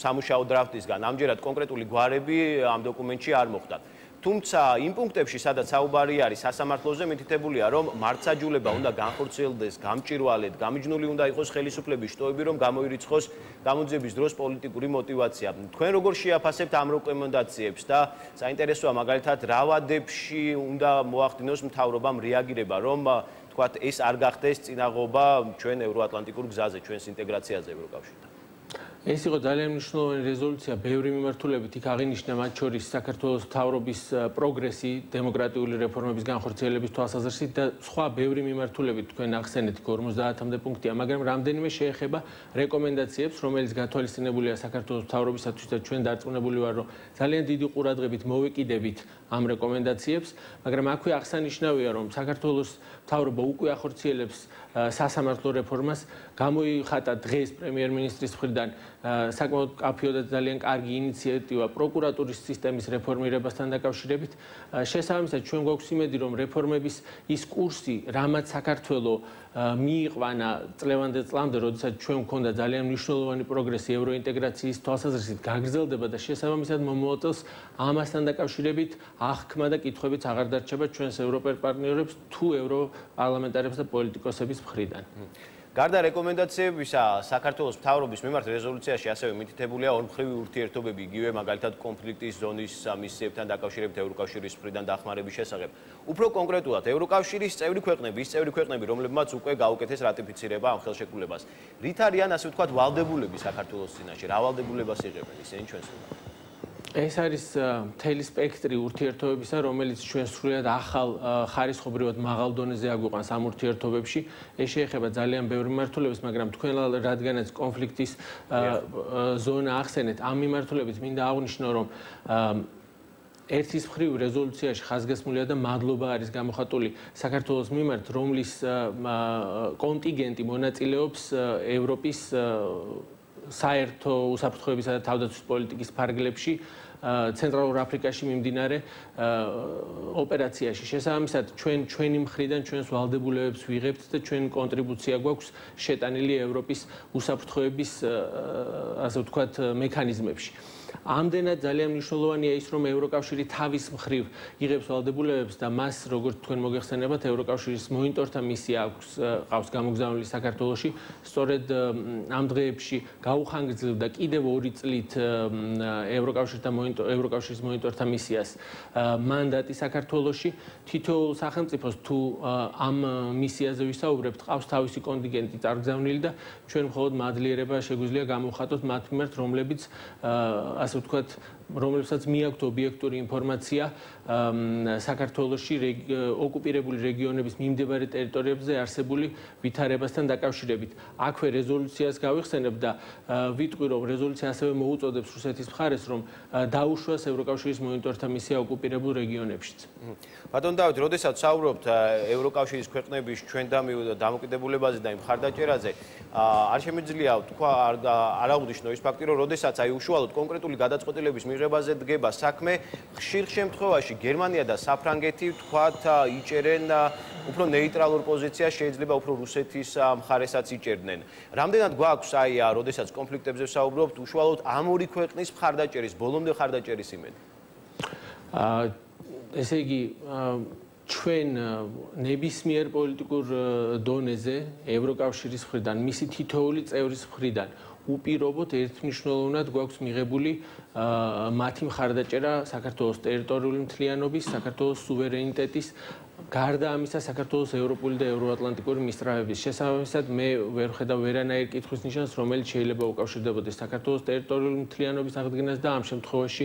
სამუშაო დრაფტისგან, ამჯერად კონკრეტული გვარები ამ დოკუმენტში არ მოხდა. თუმცა იმ პუნქტებში, სადაც საუბარი არის სასამართლოზე, მითითებულია, რომ მართლმსაჯულება უნდა განხორციელდეს გამჭვირვალედ, გამიჯნული უნდა იყოს ხელისუფლების შტოები, რომ გამოირიცხოს გამოძიების დროს პოლიტიკური мотиваცია. თქვენ როგორ შეაფასებთ ამ რეკომენდაციებს და საინტერესოა მაგალითად რა ვადებში უნდა მოახდინოს მთავრობამ რეაგირება, რომ თქვათ ეს არ გახდეს წინაღობა ჩვენ ევროატლანტიკურ გზაზე, ჩვენს ინტეგრაციაზე ევროკავშირთან. ეს იყო ძალიან მნიშვნელოვანი რეზოლუცია, ბევრი მიმართულებით იქ აღინიშნა მათ შორის საქართველოს მთავრობის პროგრესი, დემოკრატიული რეფორმების განხორციელების თვალსაზრისით და სხვა ბევრი მიმართულებით თქვენ ახსენეთ 50-მდე პუნქტია, მაგრამ რამდენიმე შეეხება რეკომენდაციებს, რომელიც გათვალისწინებულია საქართველოს მთავრობისათვის და ჩვენ დარწმუნებული ვარ, რომ ძალიან დიდი ყურადღებით მოვეკიდებით ამ რეკომენდაციებს, მაგრამ აქვე აღსანიშნავია, რომ საქართველოს მთავრობა უკვე ახორციელებს სასამართლო რეფორმას, გამოიხატა დღეს პრემიერ-მინისტრის მხრიდან საკმაოდ მკაფიო და ძალიან კარგი ინიციატივა პროკურატურის სისტემის რეფორმირებასთან დაკავშირებით. შესაბამისად, ჩვენ გვაქვს იმედი, რომ რეფორმების ის კურსი, რამაც საქართველო მიიყვანა წლევანდელ წლამდე, როდესაც ჩვენ გვქონდა ძალიან მნიშვნელოვანი პროგრესი ევროინტეგრაციის თვალსაზრისით, გაგრძელდება და შესაბამისად მომავალ წელს ამასთან დაკავშირებით აღქმა და კითხვებიც აღარ დარჩება ჩვენს ევროპელ პარტნიორებს თუ ევროპარლამენტარებს და პოლიტიკოსების მხრიდან. გარდა რეკომენდაციებისა, საქართველოს მთავრობის მიმართ რეზოლუციაში ასევე მითითებულია ორმხრივი ურთიერთობები, იგივე მაგალითად კონფლიქტის ზონის მისიებთან დაკავშირებით ევროკავშირის მხრიდან დახმარების შესახებ. უფრო კონკრეტულად, ევროკავშირის წევრი ქვეყნები, ის წევრი ქვეყნები, რომლებმაც უკვე გაუკეთეს რატიფიცირება ამ ხელშეკრულებას. რით არიან, ასე ვთქვათ, ვალდებულები საქართველოს წინაშე? რა ვალდებულებას იღებენ ისინი ჩვენს მიმართ? ეს არის მთელი სპექტრი ურთიერთობებისა, რომელიც ჩვენ სრულიად ახალ ხარისხობრივად მაღალ დონეზე აგვიყვანს ამ ურთიერთობებში. ეს შეეხება ძალიან ბევრ მიმართულებას, მაგრამ თქვენ რადგანაც კონფლიქტის ზონა ახსენეთ, ამ მიმართულებით მინდა აღვნიშნო, რომ ერთის მხრივ რეზოლუციაში ხაზგასმულია და მადლობა არის გამოხატული საქართველოს მიმართ, რომლის კონტინგენტი მონაწილეობს ევროპის საერთო უსაფრთხოებისა და თავდაცვის პოლიტიკის ფარგლებში ცენტრალურ აფრიკაში მიმდინარე ოპერაციაში. შესაბამისად, ჩვენი მხრიდან ჩვენს ვალდებულებებს ვიღებთ და ჩვენ კონტრიბუცია გვაქვს შეტანილი ევროპის უსაფრთხოების, ასე ვთქვათ, მექანიზმებში. ამდენად ძალიან მნიშვნელოვანია ის, რომ ევროკავშირი თავის მხრივ იღებს ვალდებულებებს და მას, როგორც თქვენ მოგეხსენებათ, ევროკავშირის მონიტორთა მისია ყავს გამოგზავნილი საქართველოში. სწორედ ამ დღეებში გაუხანგრძლივდა კიდევ 2 წლით ევროკავშირის მონიტორთა მისიას მანდატი საქართველოში. თითოეულ სახელმწიფოს თუ ამ მისიაზე ვისაუბრებთ, ყავს თავისი კონტინგენტი წარგზავნილი და ჩვენ მხოლოდ მადლიერება შეგვიძლია გამოვხატოთ მათ მიმართ, რომლებიც ასე ვთქვათ, რომლებსაც მიაქვთ ობიექტური ინფორმაცია საქართველოში ოკუპირებული რეგიონების მიმდებარე ტერიტორიებზე არსებული ვითარებასთან დაკავშირებით. აქვე რეზოლუციას გავიხსენებ და ვიტყვი, რომ რეზოლუცია ასევე მოუწოდებს რუსეთის მხარეს, რომ დაუშვას ევროკავშირის მონიტორთა მისია ოკუპირებულ რეგიონებშიც. ბატონ დავით, როდესაც საუბრობთ ევროკავშირის ქვეყნების ჩვენდამი დამოკიდებულებაზე და იმ მხარდაჭერაზე, არ შემიძლია თქვა არ აღვნიშნო ის ფაქტი, რომ როდესაც უშუალოდ კონკრეტული გადაწყვეტილების მიღებაზე დგება საქმე, ხშირ შემთხვევაში გერმანია და საფრანგეთი თქვათ იჭერენ უფრო ნეიტრალურ პოზიციას, შეიძლება უფრო რუსეთის მხარესაც იჭერდნენ. რამდენად გვაქვს როდესაც კონფლიქტებზე ვსაუბრობთ, უშუალოდ ამ ორი ქვეყნის მხარდაჭერის, ბოლომდე მხარდაჭერის იმედი? ესე იგი, ჩვენ ნებისმიერ პოლიტიკურ დონეზე ევროკავშირის მხრიდან, მისი თითოეული წევრის მხრიდან უპირობოდ ერთმნიშვნელოვნად გვაქვს მიღებული მათი მხარდაჭერა საქართველოს ტერიტორიული მთლიანობის, საქართველოს სუვერენიტეტის, გარდა ამისა საქართველოს ევროპული და ევროატლანტიკური მისწრაფების. შესაბამისად, მე ვერ ვხედავ ვერანაირ კითხვის ნიშანს, რომელიც შეიძლება უკავშირდებოდეს საქართველოს ტერიტორიული მთლიანობის აღდგენას და ამ შემთხვევაში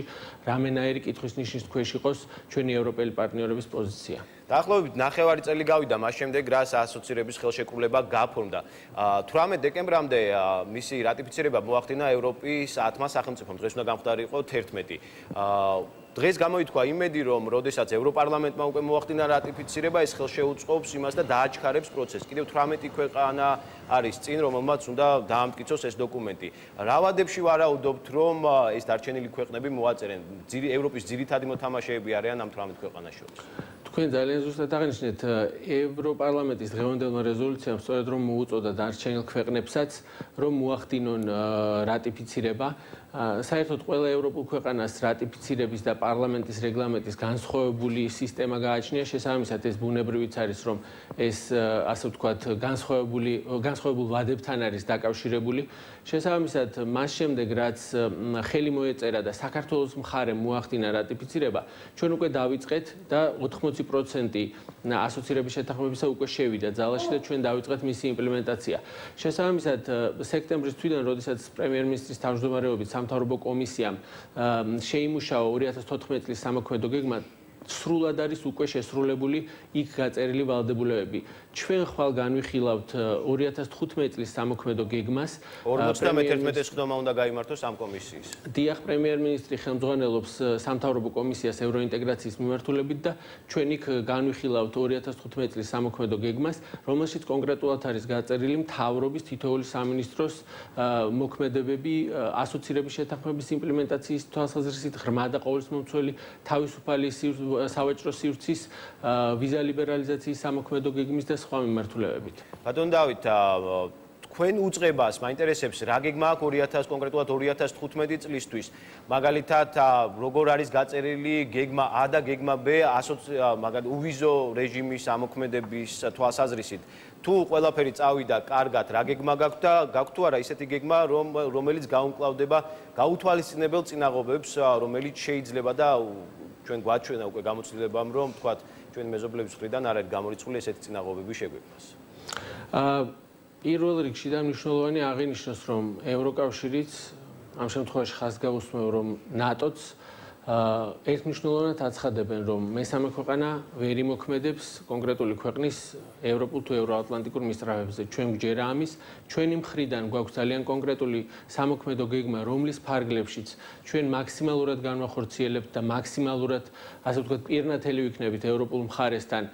რამენაირი კითხვის ნიშნის ქვეშ იყოს ჩვენი ევროპელი პარტნიორების პოზიცია. დაახლოებით 9 წელი გავიდა მას შემდეგ, რაც ასოცირების ხელშეკრულება გაფორმდა. 18 დეკემბრამდე მისი რატიფიცირება მოახდინა ევროპის 10 სახელმწიფომ, დღეს უნდა გამხდარიყო 11. დღეს გამოითქვა იმედი, რომ როდესაც ევროპარლამენტმა უკვე მოახდინა რატიფიცირება, ეს ხელშეუწყობს იმას და დააჩქარებს პროცესს. კიდევ 18 ქვეყანა არის წინ, რომელმაც უნდა დაამტკიცოს ეს დოკუმენტი. რა ვადებში ვარაუდობთ, რომ ეს დარჩენილი ქვეყნები მოაწერენ? ევროპის ძირითადი მოთამაშეები არიან ამ 18 ქვეყანას შორის. თქვენ ძალიან ზუსტად აღნიშნეთ, ევროპარლამენტის დღევანდელმა რეზოლუციამ სწორედ რომ მოუწოდა დარჩენილ ქვეყნებსაც, რომ მოახდინონ რატიფიცირება. საერთოდ ყველა ევროპულ ქვეყანას რატიფიცირების და პარლამენტის რეგლამენტის განსხვავებული სისტემა გააჩნია. შესაბამისად, ეს ბუნებრივიც არის, რომ ეს ასე ვთქვათ, განსხვავებულ ვადებთან არის დაკავშირებული. შესაბამისად, მას შემდეგ, რაც ხელი მოეწერა და საქართველოს მხარემ მოახდინა რატიფიცირება, ჩვენ უკვე დავიწყეთ და 80% ასოცირების შეთანხმებისა უკვე შევიდა ძალაში და ჩვენ დავიწყეთ მისი იმპლემენტაცია. შესაბამისად, სექტემბრის თვიდან, როდესაც პრემიერ-მინისტრის თავმჯდომარეობით სამთავრობო კომისიამ შეიმუშავა 2014 წლის სამოქმედო გეგმა, სრულად არის უკვე შესრულებული იქ გაწერილი ვალდებულებები. ჩვენ ხვალ განვიხილავთ 2015 წლის სამოქმედო გეგმას. 51 ხდომა უნდა გაიმართოს ამ კომისიის. დიახ, პრემიერ-მინისტრი ხელმძღვანელობს სამთავრობო კომისიას ევროინტეგრაციის მიმართულებით და ჩვენ იქ განვიხილავთ 2015 წლის სამოქმედო გეგმას, რომელშიც კონკრეტულად არის გაწერილი მთავრობის თითოეული სამინისტროს მოქმედებები ასოცირების შეთანხმების იმპლემენტაციის თვალსაზრისით, ღრმა და ყოვლისმომცველი თავისუფალი სავაჭრო სივრცის ვიზა ლიბერალიზაციის სამოქმედო გეგმის და სხვა მიმართულებებით. ბატონ დავით, თქვენ უწყებას მაინტერესებს რა გეგმა აქვს კონკრეტულად 2015 წლისთვის. მაგალითად, როგორ არის გაწერილი გეგმა A და გეგმა B მაგალითად უვიზო რეჟიმის ამოქმედების თვალსაზრისით. თუ ყველაფერი წავიდა კარგად, რა გეგმა გაქვთ და გაქვთ თუ არა ისეთი გეგმა, რომელიც გაუმკლავდება გაუთვალისწინებელ წინაღობებს, რომელიც შეიძლება და ჩვენ გვაჩვენა უკვე გამოცდილებამ, რომ თქვათ, ჩვენი მეზობლების მხრიდან არ არის გამორიცხული ესეთი წინაღობები შეგვექმნას. პირველ რიგში და მნიშვნელოვანი აღინიშნოს, რომ ევროკავშირიც ამ შემთხვევაში ხაზს გაუსმევ, რომ ნატოც ერთმნიშვნელოვნად აცხადებენ, რომ მესამე ქვეყანა ვერ იმოქმედებს კონკრეტული ქვეყნის ევროპულ თუ ევროატლანტიკურ მისწრაფებზე. ჩვენ გვჯერა ამის, ჩვენი მხრიდან გვაქვს ძალიან კონკრეტული სამოქმედო გეგმა, რომლის ფარგლებშიც ჩვენ მაქსიმალურად განვახორციელებთ და მაქსიმალურად, ასე ვთქვათ, პირნათელი ვიქნებით ევროპულ მხარესთან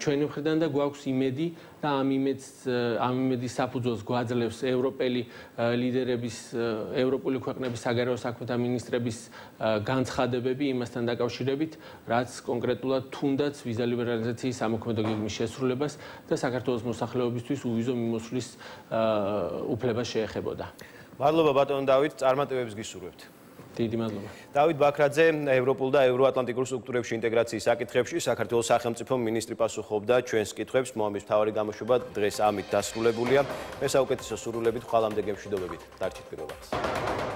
ჩვენი მხრიდან და გვაქვს იმედი და ამ იმედის საფუძველს გვაძლევს ევროპელი ლიდერების, ევროპული ქვეყნების საგარეო საქმეთა მინისტრების განცხადებები იმასთან დაკავშირებით, რაც კონკრეტულად თუნდაც ვიზა ლიბერალიზაციის სამოქმედო გეგმის შესრულებას და საქართველოს მოსახლეობისთვის უვიზო მიმოსვლის უფლებას შეეხებოდა. მადლობა ბატონ დავით, წარმატებებს გისურვებთ. დიდი მადლობა. დავით ბაქრაძე, ევროპულ და ევროატლანტიკურ სტრუქტურებში ინტეგრაციის საკითხებში საქართველოს სახელმწიფო მინისტრი პასუხობდა ჩვენს კითხვებს. მოამბის მთავარი გამოშვება დღეს ამით დასრულებულია. მე საუკეთესო სურვილებით, ხვალამდე გემშვიდობებით. დარჩით პირობებს.